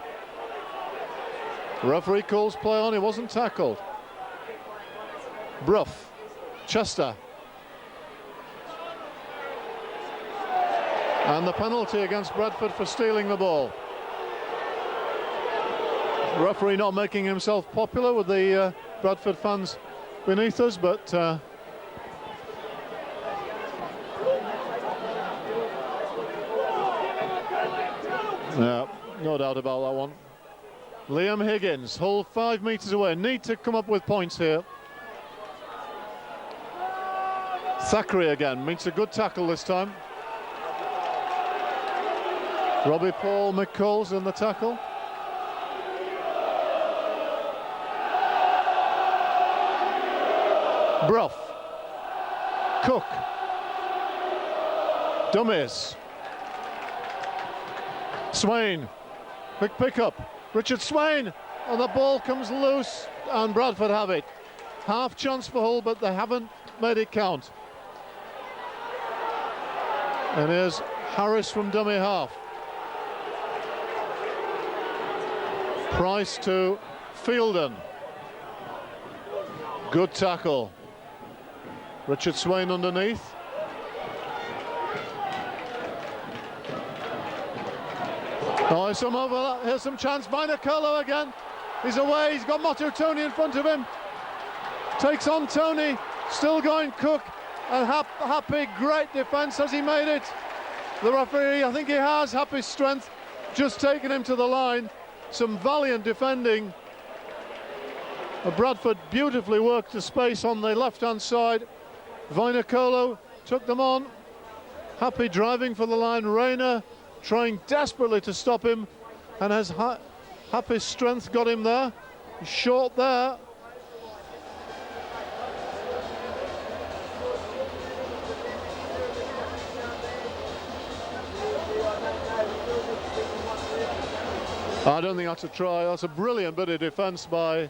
Speaker 2: The referee calls play on, he wasn't tackled. Brough. Chester. And the penalty against Bradford for stealing the ball. The referee not making himself popular with the Bradford fans beneath us, but yeah, no doubt about that one. Liam Higgins, Hull 5 metres away, need to come up with points here. Thackeray again, meets a good tackle this time. Robbie Paul McCall's in the tackle. Brough. Cook. Dummies. Swain. Quick pickup. Richard Swain. And the ball comes loose and Bradford have it. Half chance for Hull, but they haven't made it count. And here's Harris from dummy half. Price to Fielden. Good tackle. Richard Swain underneath. Oh, here's some overlap. Here's some chance. Vainikolo again. He's away. He's got Motu Tony in front of him. Takes on Tony. Still going Cook. And Happy, great defence. Has he made it? The referee, I think he has. Happy's strength just taken him to the line. Some valiant defending. Bradford beautifully worked the space on the left-hand side. Vainikolo took them on. Happy driving for the line. Rayner trying desperately to stop him. And has Happy's strength got him there? He's short there. I don't think that's a try. That's a brilliant bit of defence by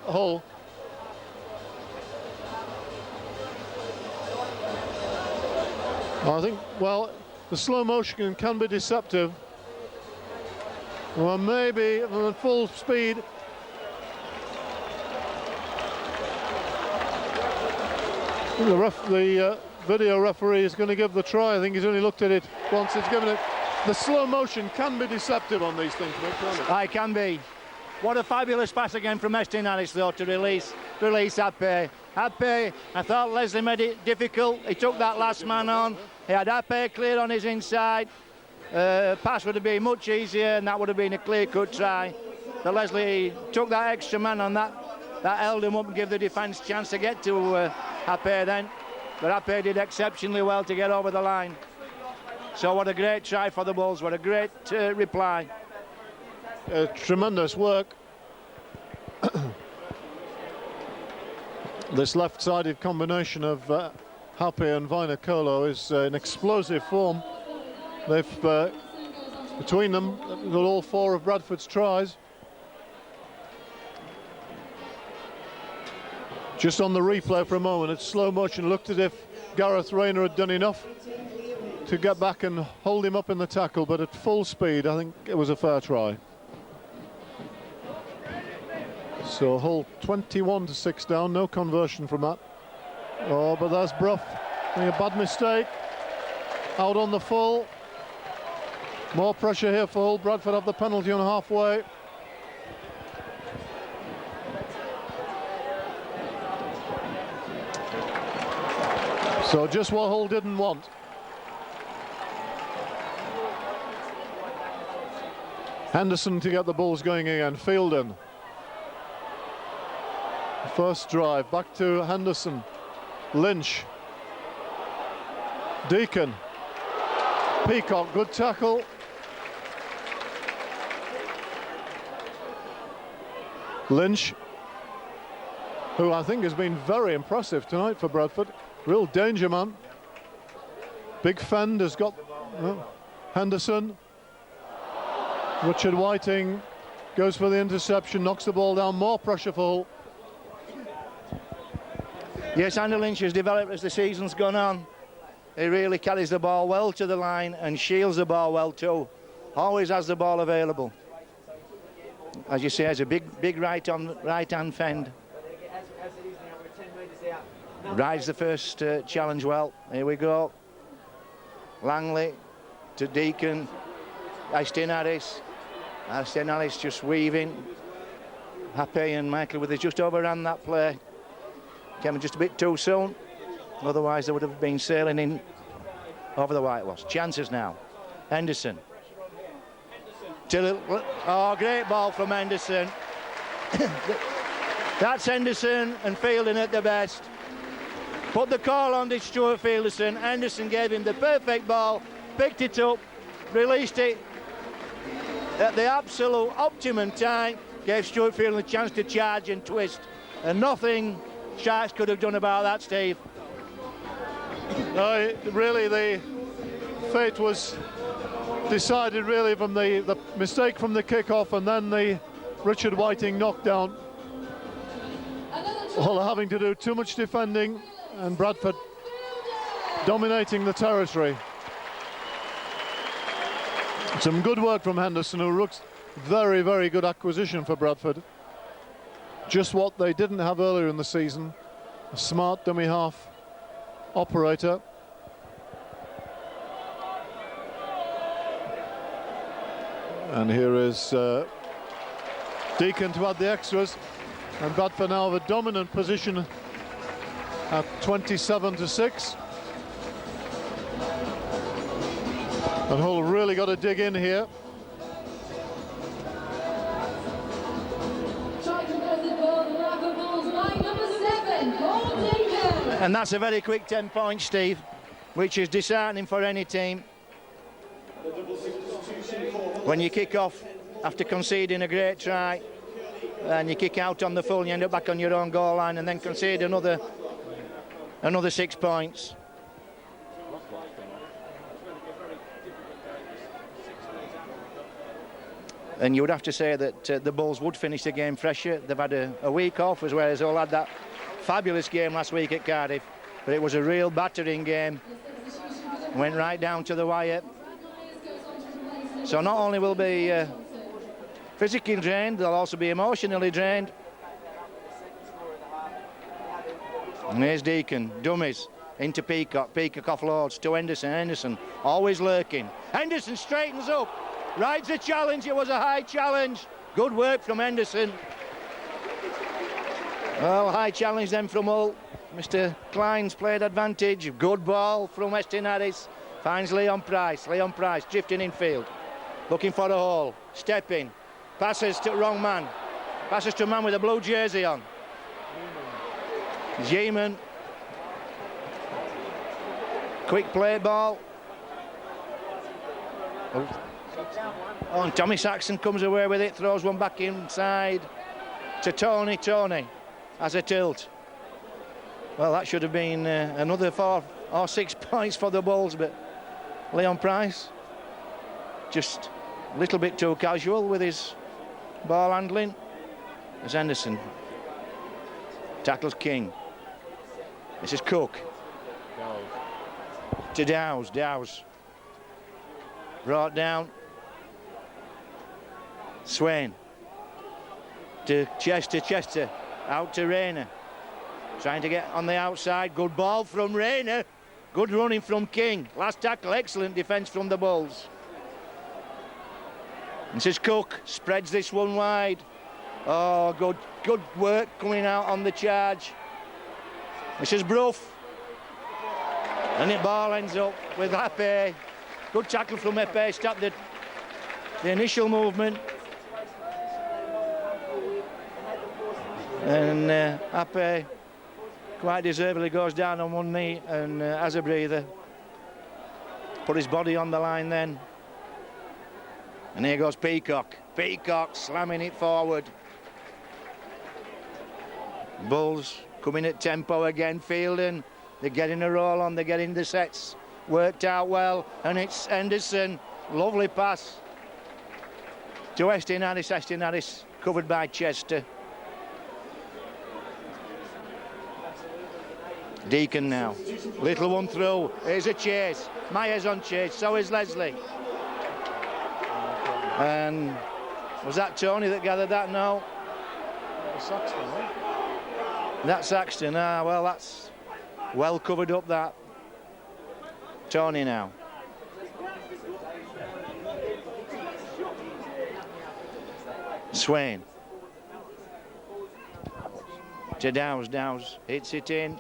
Speaker 2: Hull. I think, well, the slow motion can be deceptive. Well, maybe at full speed. The video referee is going to give the try. I think he's only looked at it once. He's given it. The slow motion can be deceptive on these things, Mick, can't it?
Speaker 6: I can be. What a fabulous pass again from Estin Harris, though, to release Happy. Happy, I thought Leslie made it difficult. He took that last man on. He had Happy clear on his inside. Pass would have been much easier, and that would have been a clear-cut try. But Leslie took that extra man on that held him up and gave the defence a chance to get to Happy then. But Happy did exceptionally well to get over the line. So what a great try for the Bulls, what a great reply.
Speaker 2: Tremendous work. This left-sided combination of Happy and Vainikolo is in explosive form. They've, between them, got all four of Bradford's tries. Just on the replay for a moment, it's slow motion. Looked as if Gareth Rayner had done enough to get back and hold him up in the tackle, but at full speed, I think it was a fair try. So Hull 21-6 down, no conversion from that. Oh, but that's Brough. I think a bad mistake. Out on the full. More pressure here for Hull. Bradford have the penalty on halfway. So just what Hull didn't want. Henderson to get the Bulls going again. Fielden. First drive, back to Henderson. Lynch. Deacon. Peacock, good tackle. Lynch, who I think has been very impressive tonight for Bradford. Real danger man. Big Fend has got Henderson. Richard Whiting goes for the interception, knocks the ball down. More pressure for Hull.
Speaker 6: Yes, Andy Lynch has developed as the season's gone on. He really carries the ball well to the line and shields the ball well too. Always has the ball available. As you say, has a big right-hand fend. Rides the first challenge well. Here we go. Langley to Deacon. Estin Harris. Estin Harris just weaving. Happy and Michael Withers just overran that play. Came just a bit too soon. Otherwise they would have been sailing in over the whitewash. Chances now. Henderson. Oh, great ball from Henderson. That's Henderson and Fielden at the best. Put the call on to Stuart Fielderson. Henderson gave him the perfect ball picked it up, released it at the absolute optimum time, gave Stuart Field a chance to charge and twist, and nothing Sharks could have done about that, Steve.
Speaker 2: No, really the fate was decided really from the mistake from the kick-off and then the Richard Whiting knockdown. All having to do too much defending and Bradford dominating the territory. Some good work from Henderson, who looks very, very good acquisition for Bradford. Just what they didn't have earlier in the season, a smart dummy half operator. And here is Deacon to add the extras, and Bradford now have a dominant position at 27-6. And Hull really got to dig in here.
Speaker 6: And that's a very quick 10 points, Steve, which is disheartening for any team. When you kick off after conceding a great try and you kick out on the full and you end up back on your own goal line and then concede another 6 points. And you would have to say that the Bulls would finish the game fresher. They've had a week off, as well as all had that fabulous game last week at Cardiff. But it was a real battering game. Went right down to the wire. So not only will be physically drained, they'll also be emotionally drained. And here's Deacon, dummies, into Peacock. Peacock offloads to Henderson. Henderson always lurking. Henderson straightens up. Rides the challenge. It was a high challenge. Good work from Henderson. Well, high challenge then from Hull. Mr. Klein's played advantage. Good ball from Weston Harris. Finds Leon Price. Leon Price drifting infield. Looking for a hole. Stepping. Passes to wrong man. Passes to a man with a blue jersey on. Zeman. Quick play ball. Oh, and Tommy Saxon comes away with it, throws one back inside to Tony. Tony has a tilt. Well, that should have been another 4 or 6 points for the Bulls, but Leon Price just a little bit too casual with his ball handling. As Henderson tackles King. This is Cook. To Dowes. Dowes brought down. Swain to Chester. Chester out to Rayner, trying to get on the outside. Good ball from Rayner. Good running from King. Last tackle, excellent defence from the Bulls. This is Cook, spreads this one wide. Oh, good work coming out on the charge. This is Brough. And the ball ends up with Happe. Good tackle from Happe, stopped the initial movement. And Happe quite deservedly goes down on one knee and has a breather. Put his body on the line then. And here goes Peacock. Peacock slamming it forward. Bulls coming at tempo again, Fielding. They're getting a roll on, they're getting the sets worked out well. And it's Henderson. Lovely pass to Weston Harris. Weston Harris covered by Chester. Deacon now. Little one through. Here's a chase. Myers on chase. So is Leslie. And was that Tony that gathered that? No.
Speaker 2: Saxton, right?
Speaker 6: That's Saxton. Ah, well, that's well covered up, that. Tony now. Swain. To Dowes. Dowes hits it in.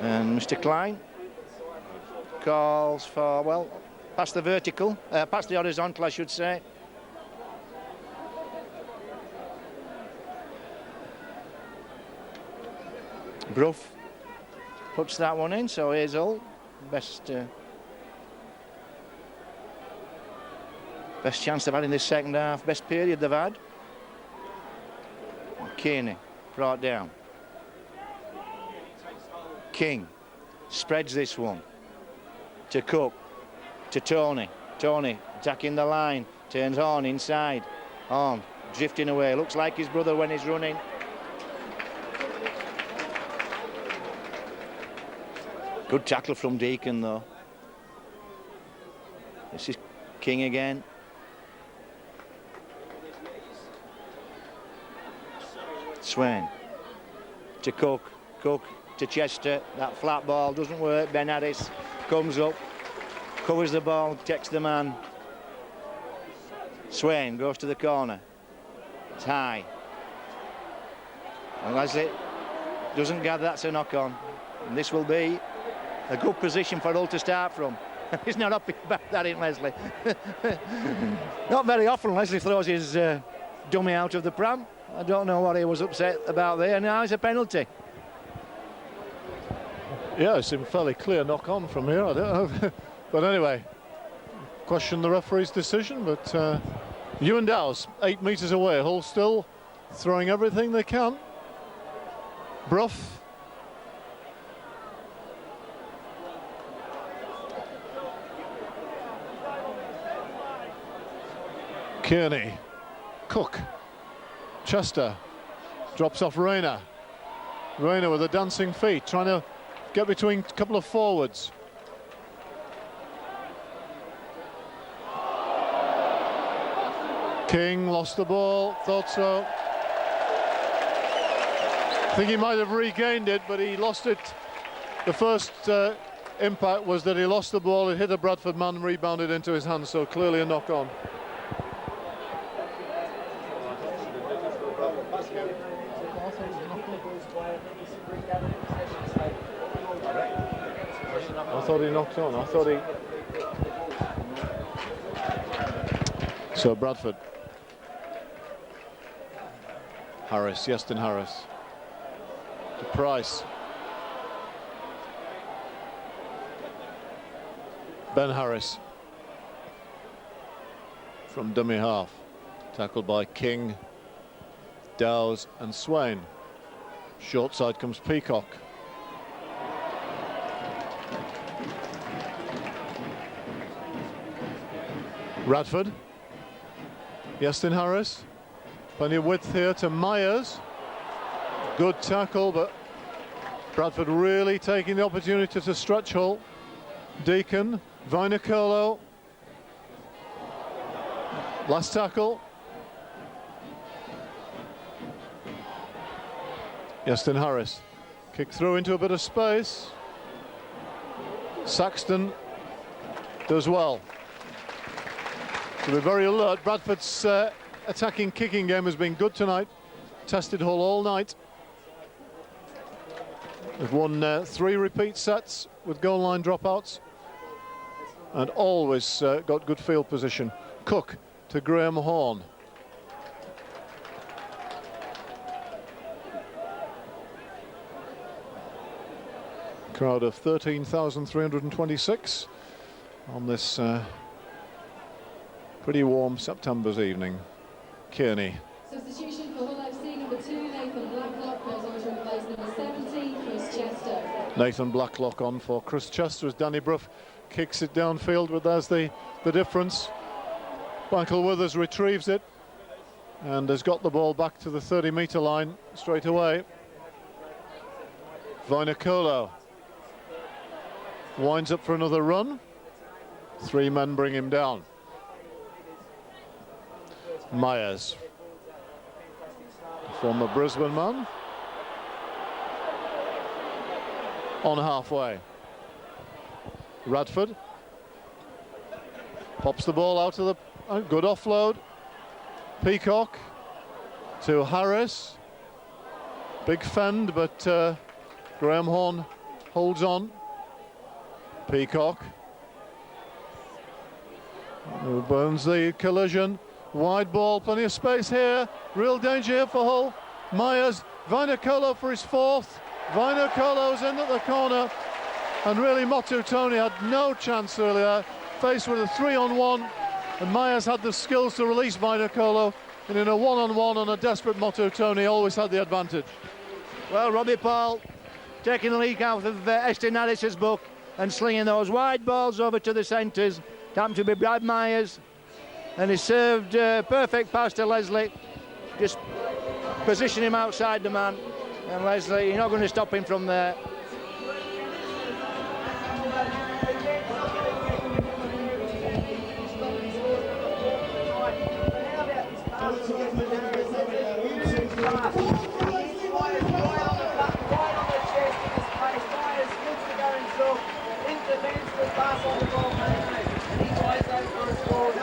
Speaker 6: And Mr. Klein calls for, well, past the vertical, past the horizontal, I should say. Brough puts that one in, so here's Hull. Best chance they've had in this second half, best period they've had. Kearney brought down. King spreads this one to Cook, to Tony. Tony attacking the line, turns Horn inside. Horn drifting away, looks like his brother when he's running. Good tackle from Deacon though. This is King again. Swain to Cook, Cook to Chester. That flat ball doesn't work. Ben Harris comes up, covers the ball, takes the man. Swain goes to the corner. It's high. And Leslie doesn't gather, that's a knock on. And this will be a good position for Hull to start from. He's not up back that in Leslie. Not very often Leslie throws his dummy out of the pram. I don't know what he was upset about there. Now it's a penalty.
Speaker 2: Yeah, it seemed fairly clear knock on from here. I don't know. But anyway, question the referee's decision. But Ewan Dow's 8 metres away. Hull still throwing everything they can. Brough. Kearney. Cook. Chester drops off Rayner. Rayner with the dancing feet, trying to get between a couple of forwards. King lost the ball, thought so. I think he might have regained it, but he lost it. The first impact was that he lost the ball, it hit a Bradford man, rebounded into his hands, so clearly a knock on. I thought he knocked on. I thought he... So Bradford. Harris, Yeston Harris. To Price. Ben Harris. From dummy half. Tackled by King, Dowes and Swain. Short side comes Peacock. Radford. Yeston Harris. Plenty of width here to Myers. Good tackle, but Bradford really taking the opportunity to stretch Hull. Deacon, Vainicolo. Last tackle. Yeston Harris. Kick through into a bit of space. Saxton does well. To be very alert. Bradford's attacking kicking game has been good tonight. Tested Hull all night. They've won 3 repeat sets with goal line dropouts and always got good field position. Cook to Graham Horn. Crowd of 13,326 on this pretty warm September's evening. Kearney.
Speaker 1: Substitution for Hull FC, number 2, Nathan Blacklock, goes on to replace number 17, Chris Chester.
Speaker 2: Nathan Blacklock on for Chris Chester as Danny Brough kicks it downfield, but there's the difference. Michael Withers retrieves it and has got the ball back to the 30-metre line straight away. Vainicolo winds up for another run. 3 men bring him down. Myers, former Brisbane man, on halfway. Radford pops the ball out of the good offload. Peacock to Harris. Big fend, but Graham Horn holds on. Peacock burns the collision. Wide ball, plenty of space here. Real danger here for Hull. Myers, Vainicolo for his 4th. Vainikolo's in at the corner, and really Motutoni had no chance earlier, faced with a 3-on-1, and Myers had the skills to release Vainikolo, and in a 1-on-1 on a desperate Motutoni always had the advantage.
Speaker 6: Well, Robbie Paul taking the lead out of Estin Harris's book and slinging those wide balls over to the centres. Happened to be Brad Myers, and he served perfect pass to Leslie, just position him outside the man, and Leslie, you're not going to stop him from there.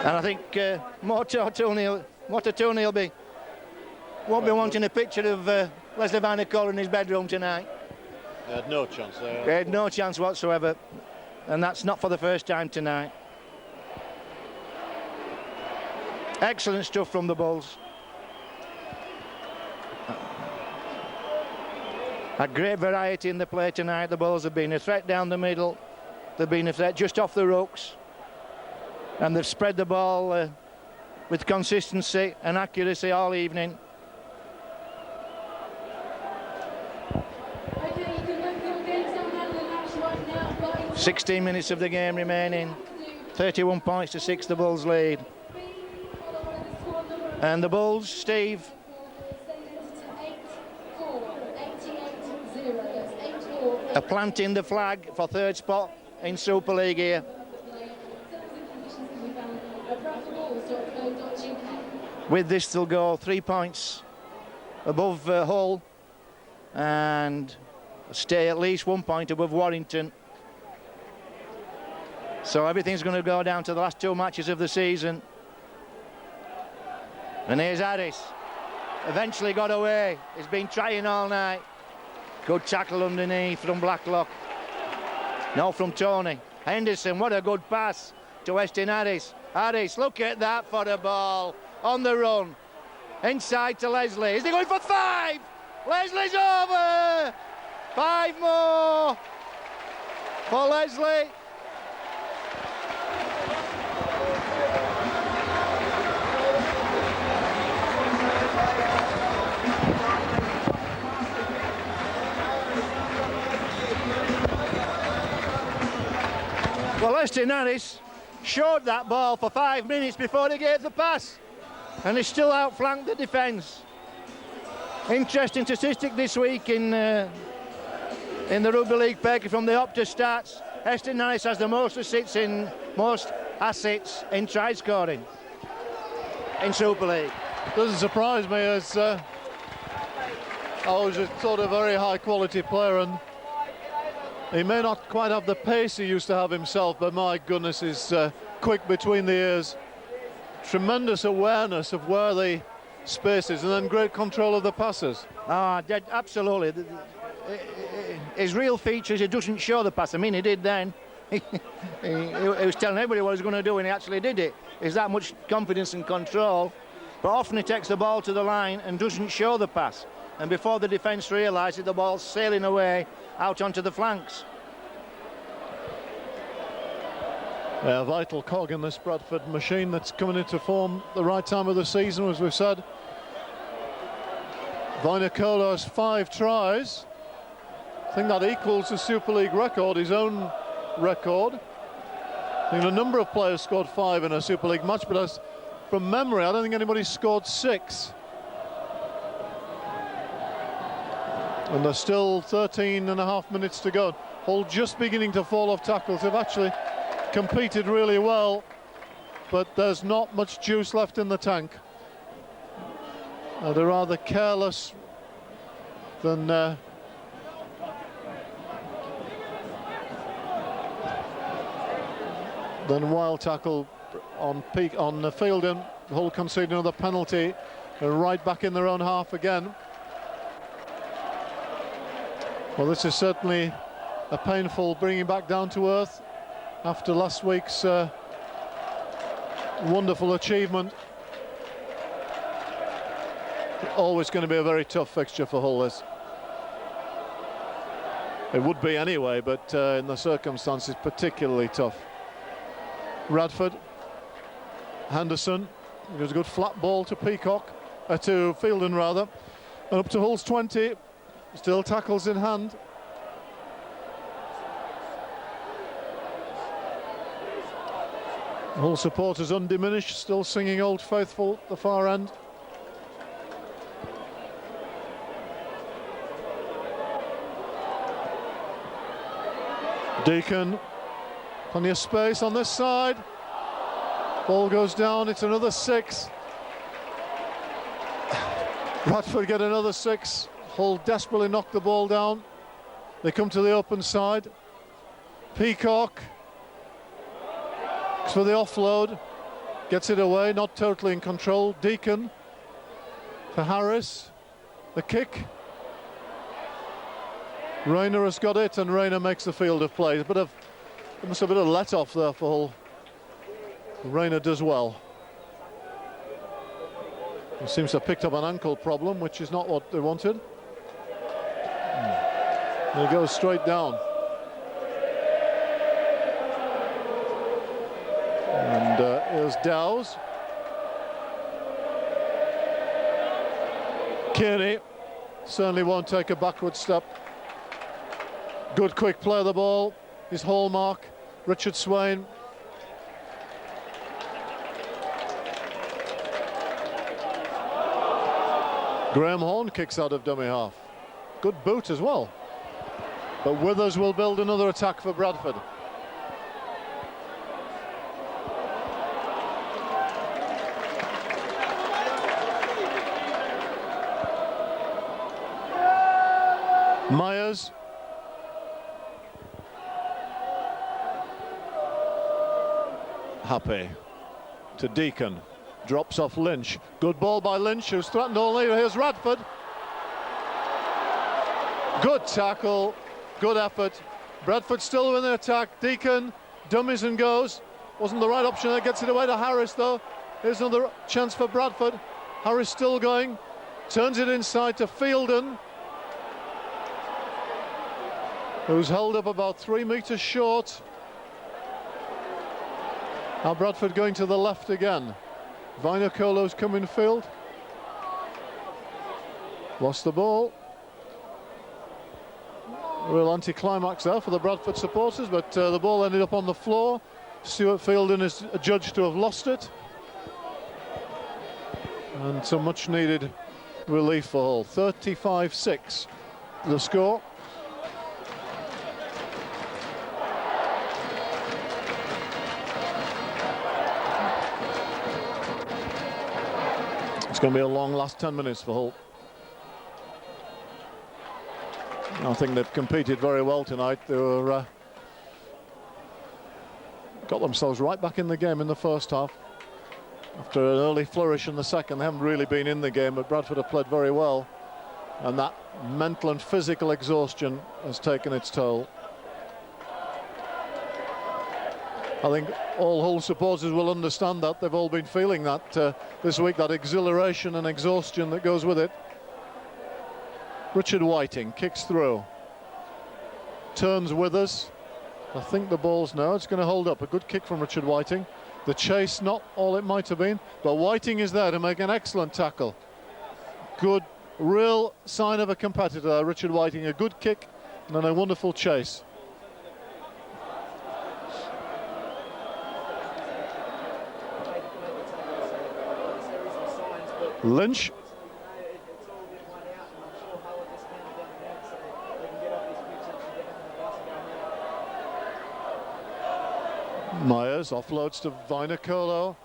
Speaker 6: And I think Motutoni won't be wanting a picture of Leslie Vainikolo in his bedroom tonight.
Speaker 2: They had no chance there.
Speaker 6: They had no chance whatsoever, and that's not for the first time tonight. Excellent stuff from the Bulls. A great variety in the play tonight. The Bulls have been a threat down the middle, they've been a threat just off the rucks, and they've spread the ball with consistency and accuracy all evening.
Speaker 1: Okay, you can look your games on hand the match right now. But
Speaker 6: 16 minutes of the game remaining. 31 points to 6, the Bulls lead. And the Bulls, Steve, are planting the flag for third spot in Super League here. With this, they'll go 3 points above Hull and stay at least 1 point above Warrington. So everything's going to go down to the last 2 matches of the season. And here's Harris. Eventually got away. He's been trying all night. Good tackle underneath from Blacklock. No, from Tony. Henderson, what a good pass to Estin Harris. Harris, look at that for the ball. On the run. Inside to Leslie. Is he going for 5? Leslie's over! 5 more for Leslie. Well, Estin Harris showed that ball for 5 minutes before he gave the pass, and he still outflanked the defence. Interesting statistic this week in the Rugby League Perky from the Optus stats. Estin Harris has the most assets in try scoring in Super League.
Speaker 2: Doesn't surprise me, as I was just thought a very high quality player, and he may not quite have the pace he used to have himself, but my goodness, he's quick between the ears. Tremendous awareness of where the space is, and then great control of the passes.
Speaker 6: Absolutely. His real features, he doesn't show the pass. I mean, he did then. he was telling everybody what he was going to do, and he actually did it. He's that much confidence and control. But often he takes the ball to the line and doesn't show the pass. And before the defence realises, the ball's sailing away out onto the flanks.
Speaker 2: A vital cog in this Bradford machine that's coming into form the right time of the season, as we've said. Vainikolo's 5 tries. I think that equals the Super League record, his own record. I think a number of players scored 5 in a Super League match, but from memory, I don't think anybody scored 6. And there's still 13.5 minutes to go. Hull just beginning to fall off tackles. They've actually competed really well, but there's not much juice left in the tank. They're rather careless than wild tackle on the field, and Hull conceded another penalty. They're right back in their own half again. Well, this is certainly a painful bringing back down to earth after last week's wonderful achievement. Always going to be a very tough fixture for Hull, this. It would be anyway, but in the circumstances, particularly tough. Bradford, Henderson, it was a good flat ball to Peacock, to Fielden rather, and up to Hull's 20, still tackles in hand. Hull supporters undiminished, still singing Old Faithful at the far end. Deacon, plenty of space on this side. Ball goes down, it's another 6. Bradford get another 6. Hull desperately knock the ball down. They come to the open side. Peacock for the offload, gets it away, not totally in control. Deacon for Harris, the kick. Rayner has got it, and Rayner makes the field of play. There must have been a let off there for Hull. Rayner does well. He seems to have picked up an ankle problem, which is not what they wanted. He goes straight down. And here's Dowes. Kearney certainly won't take a backward step. Good quick play of the ball, his hallmark. Richard Swain. Graham Horn kicks out of dummy half. Good boot as well. But Withers will build another attack for Bradford. Myers. Happy to Deacon, drops off Lynch. Good ball by Lynch, who's threatened only. Here's Radford. Good tackle, good effort. Bradford still in the attack. Deacon dummies and goes. Wasn't the right option there. Gets it away to Harris though. Here's another chance for Bradford. Harris still going. Turns it inside to Fielden, who's held up about 3 meters short. Now Bradford going to the left again. Vinacolo's come in field. Lost the ball. Real anticlimax there for the Bradford supporters, but the ball ended up on the floor. Stuart Fielden is adjudged to have lost it. And some much needed relief for Hull. 35-6 the score. It's going to be a long last 10 minutes for Hull. I think they've competed very well tonight. They were got themselves right back in the game in the first half. After an early flourish in the second, they haven't really been in the game, but Bradford have played very well. And that mental and physical exhaustion has taken its toll. I think all Hull supporters will understand that. They've all been feeling that this week, that exhilaration and exhaustion that goes with it. Richard Whiting kicks through. Turns Withers. I think the ball's now. It's going to hold up. A good kick from Richard Whiting. The chase, not all it might have been, but Whiting is there to make an excellent tackle. Good, real sign of a competitor, Richard Whiting. A good kick and then a wonderful chase. Lynch. Myers offloads to Vinacolo.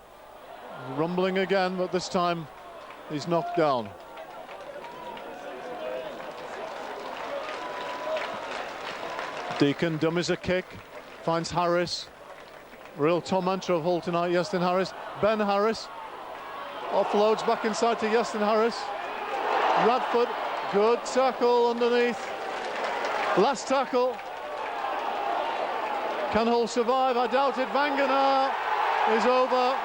Speaker 2: Rumbling again, but this time he's knocked down. Deacon dummies a kick, finds Harris. Real tormentor of Hull tonight, Iestyn Harris. Ben Harris offloads back inside to Iestyn Harris. Radford, good tackle underneath. Last tackle. Can Hull survive? I doubt it. Wangenaar is over.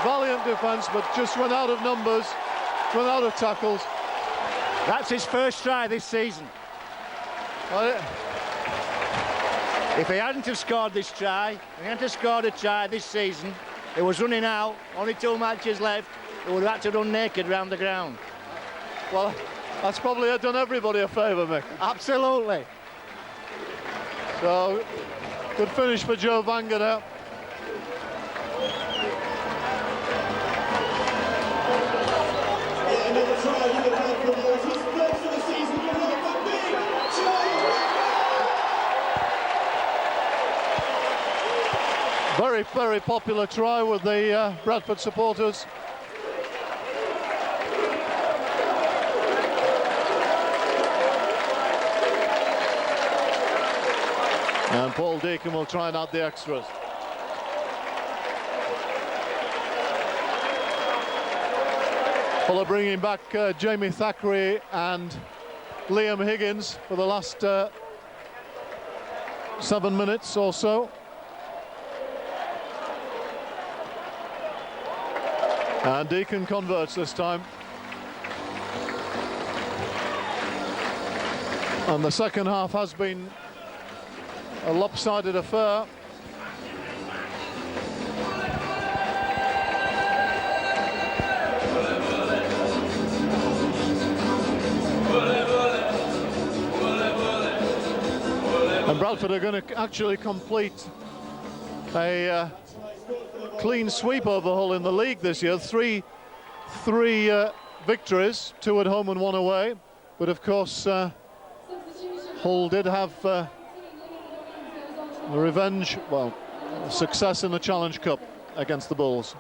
Speaker 2: Valiant defence, but just run out of numbers, run out of tackles.
Speaker 6: That's his first try this season. If he hadn't have scored this try, if he hadn't have scored a try this season, it was running out, only 2 matches left, he would have had to run naked round the ground.
Speaker 2: Well, that's probably done everybody a favour, Mick.
Speaker 6: Absolutely.
Speaker 2: So, good finish for Joe Vanga.
Speaker 4: Another try in the Bradford Bulls. His first for the season. Good luck for Big Joe.
Speaker 2: Very, very popular try with the Bradford supporters. And Paul Deacon will try and add the extras. Fuller bringing back Jamie Thackeray and Liam Higgins for the last 7 minutes or so. And Deacon converts this time. And the second half has been a lopsided affair. And Bradford are going to actually complete a clean sweep over Hull in the league this year. Three victories, 2 at home and 1 away. But of course, Hull did have the revenge, well, success in the Challenge Cup against the Bulls.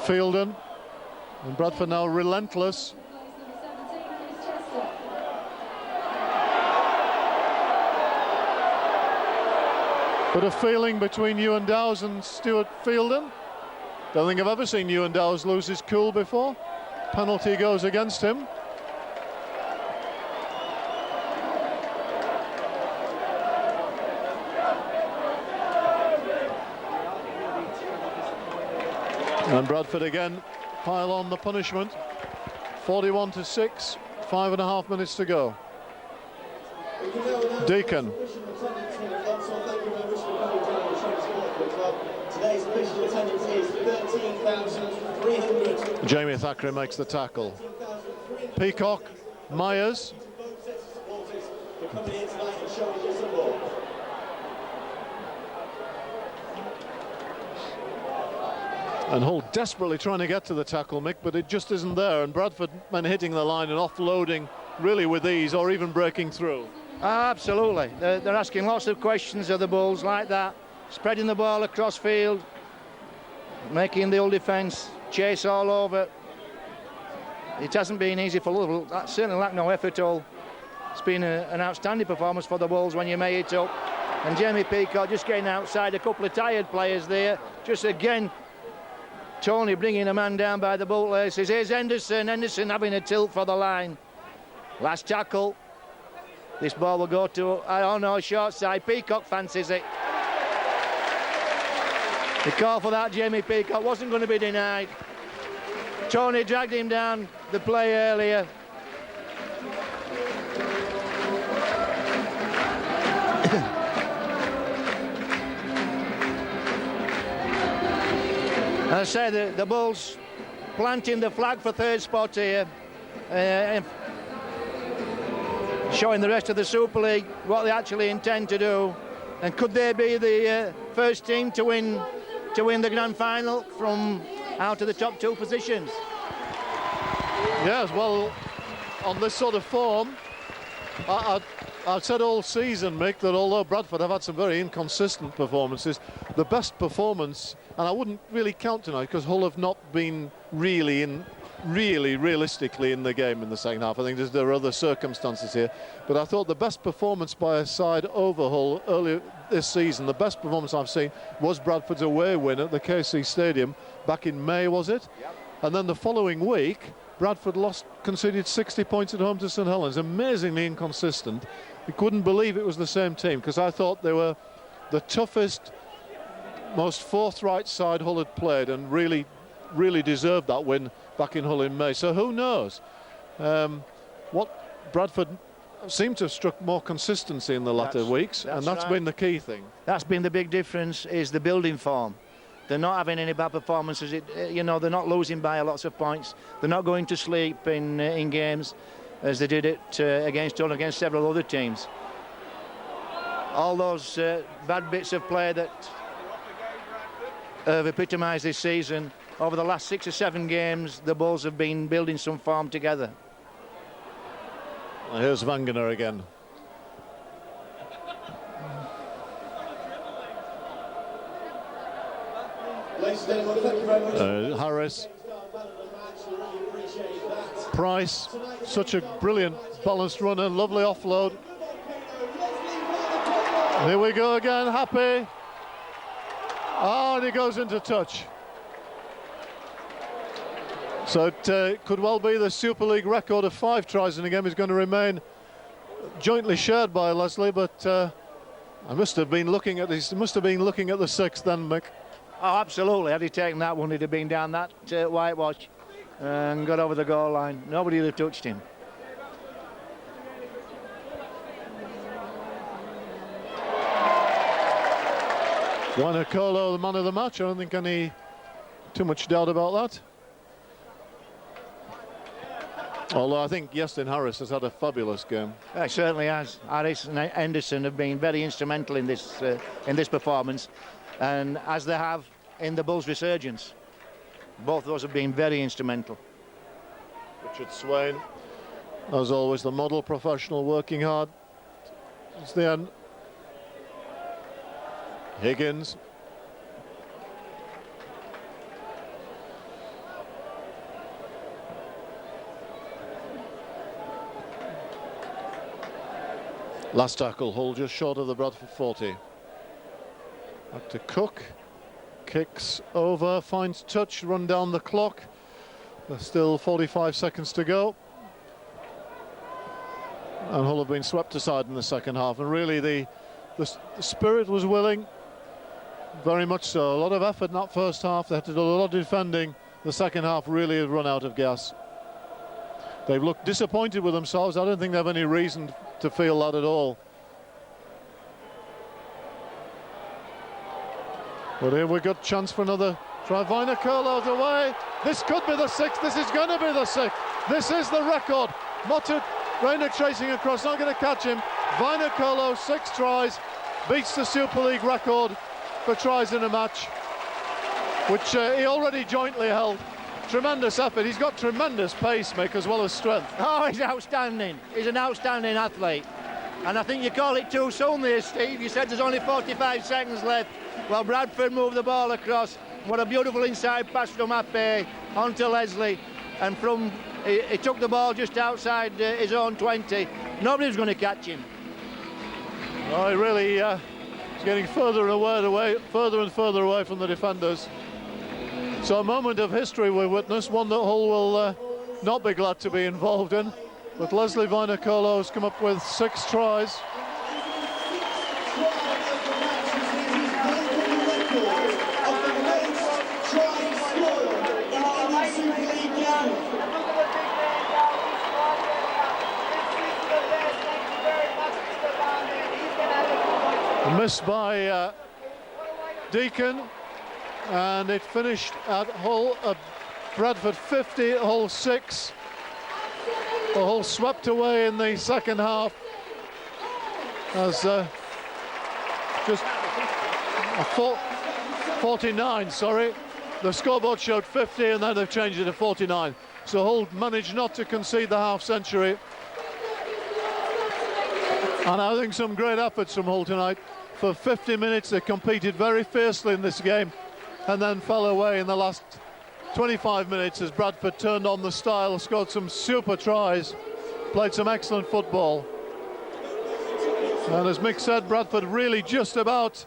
Speaker 2: Fielden, and Bradford now relentless. Bit of feeling between Ewan Dowes and Stuart Fielden. Don't think I've ever seen Ewan Dowes lose his cool before. Penalty goes against him. And Bradford again pile on the punishment. 41-6, 5.5 minutes to go. Deacon.
Speaker 4: Today's official attendance is 13,300.
Speaker 2: Jamie Thackeray makes the tackle. Peacock, Myers.
Speaker 4: Both sets of supporters for coming here tonight and showing your support.
Speaker 2: And Hull desperately trying to get to the tackle, Mick, but it just isn't there. And Bradford men hitting the line and offloading really with ease, or even breaking through.
Speaker 6: Absolutely. They're asking lots of questions of the Bulls like that, spreading the ball across field, making the Hull defence chase all over. It hasn't been easy for Hull. That certainly lacked no effort at all. It's been an outstanding performance for the Bulls when you made it up. And Jamie Peacock just getting outside a couple of tired players there. Just again, Tony bringing a man down by the bootlaces. Here's Henderson. Henderson having a tilt for the line. Last tackle. This ball will go to, I don't know, short side. Peacock fancies it. The call for that, Jamie Peacock, wasn't going to be denied. Tony dragged him down the play earlier. As I say, the Bulls planting the flag for third spot here. Showing the rest of the Super League what they actually intend to do, and could they be the first team to win the grand final from out of the top 2 positions?
Speaker 2: Yes, well, on this sort of form, I've said all season, Mick, that although Bradford have had some very inconsistent performances, the best performance, and I wouldn't really count tonight because Hull have not been realistically in the game in the second half. I think there are other circumstances here, but I thought the best performance by a side over Hull earlier this season, the best performance I've seen, was Bradford's away win at the KC Stadium back in May, was it? Yep. And then the following week, Bradford conceded 60 points at home to St Helens. Amazingly inconsistent. You couldn't believe it was the same team, because I thought they were the toughest, most forthright side Hull had played, and really deserved that win back in Hull in May. So who knows what Bradford seem to have struck more consistency in the latter weeks, and that's
Speaker 6: right.
Speaker 2: been the key thing.
Speaker 6: That's been the big difference, is the building form. They're not having any bad performances. You know, they're not losing by lots of points. They're not going to sleep in games as they did it against several other teams. All those bad bits of play that have epitomised this season, over the last 6 or 7 games, the Bulls have been building some form together.
Speaker 2: Here's Wangener again.
Speaker 4: Ladies and gentlemen, thank you very much.
Speaker 2: Harris. Price, such a brilliant balanced runner, lovely offload. Here we go again, Happy. Oh, and he goes into touch. So it could well be the Super League record of 5 tries in a game is going to remain jointly shared by Leslie, but I must have been looking at this. Must have been looking at the 6th then, Mick.
Speaker 6: Oh, absolutely. Had he taken that one, he'd have been down that whitewash and got over the goal line. Nobody would have touched him.
Speaker 2: Wanakolo, the man of the match. I don't think any too much doubt about that. Although I think Yestin Harris has had a fabulous game.
Speaker 6: He certainly has. Harris and Henderson have been very instrumental in this performance, and as they have in the Bulls' resurgence. Both of those have been very instrumental.
Speaker 2: Richard Swain, as always, the model professional, working hard. It's the end. Higgins. Last tackle, Hull just short of the Bradford 40. Back to Cook. Kicks over, finds touch, run down the clock. There's still 45 seconds to go. And Hull have been swept aside in the second half. And really the spirit was willing. Very much so. A lot of effort in that first half. They had to do a lot of defending. The second half really had run out of gas. They've looked disappointed with themselves. I don't think they have any reason to feel that at all. But here we've got a chance for another try. Vinokurlo's away. This could be the 6th. This is going to be the 6th. This is the record. Motut, Rayner chasing across, not going to catch him. Vinokurlo, 6 tries, beats the Super League record for tries in a match, which he already jointly held. Tremendous effort. He's got tremendous pace, Mick, as well as strength.
Speaker 6: Oh, he's outstanding. He's an outstanding athlete. And I think you call it too soon there, Steve. You said there's only 45 seconds left. Well, Bradford moved the ball across. What a beautiful inside pass from Ape onto Leslie. And he took the ball just outside his own 20. Nobody was going to catch him.
Speaker 2: Oh, he really is getting further and further away from the defenders. So a moment of history we witnessed, one that Hull will not be glad to be involved in. But Leslie Vinokurlo has come up with 6 tries. Missed by Deacon, and it finished at Hull, Bradford 50, Hull 6. The Hull swept away in the second half as just a 49, sorry. The scoreboard showed 50 and then they've changed it to 49. So Hull managed not to concede the half century. And I think some great efforts from Hull tonight. For 50 minutes they competed very fiercely in this game and then fell away in the last 25 minutes as Bradford turned on the style, scored some super tries, played some excellent football. And as Mick said, Bradford really just about,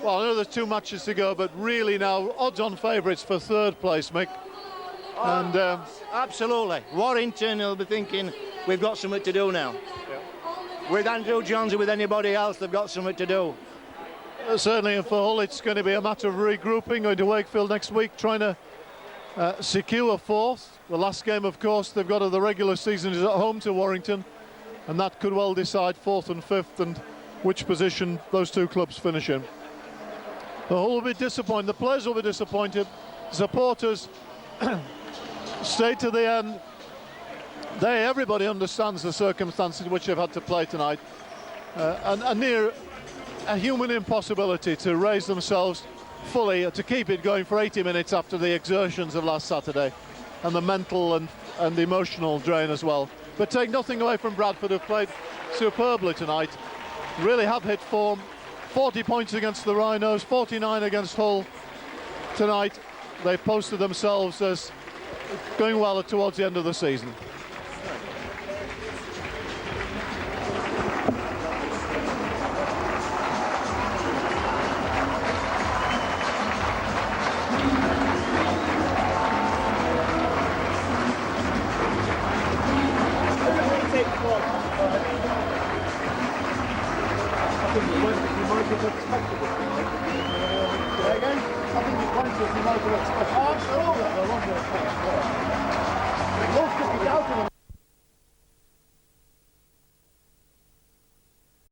Speaker 2: well, I know there's 2 matches to go, but really now odds-on favourites for 3rd place, Mick. And
Speaker 6: absolutely. Warrington will be thinking, we've got something to do now. Yeah. With Andrew Johns or with anybody else, they've got something to do.
Speaker 2: Certainly, and for Hull, it's going to be a matter of regrouping, going to Wakefield next week, trying to secure 4th. The last game, of course, they've got of the regular season is at home to Warrington. and that could well decide 4th and 5th and which position those two clubs finish in. The Hull will be disappointed, the players will be disappointed, supporters stayed to the end. Everybody understands the circumstances in which they've had to play tonight, and near a human impossibility to raise themselves fully, to keep it going for 80 minutes after the exertions of last Saturday, and the mental and the emotional drain as well. But take nothing away from Bradford, who've played superbly tonight, really have hit form. 40 points against the Rhinos, 49 against Hull tonight. They posted themselves as going well towards the end of the season.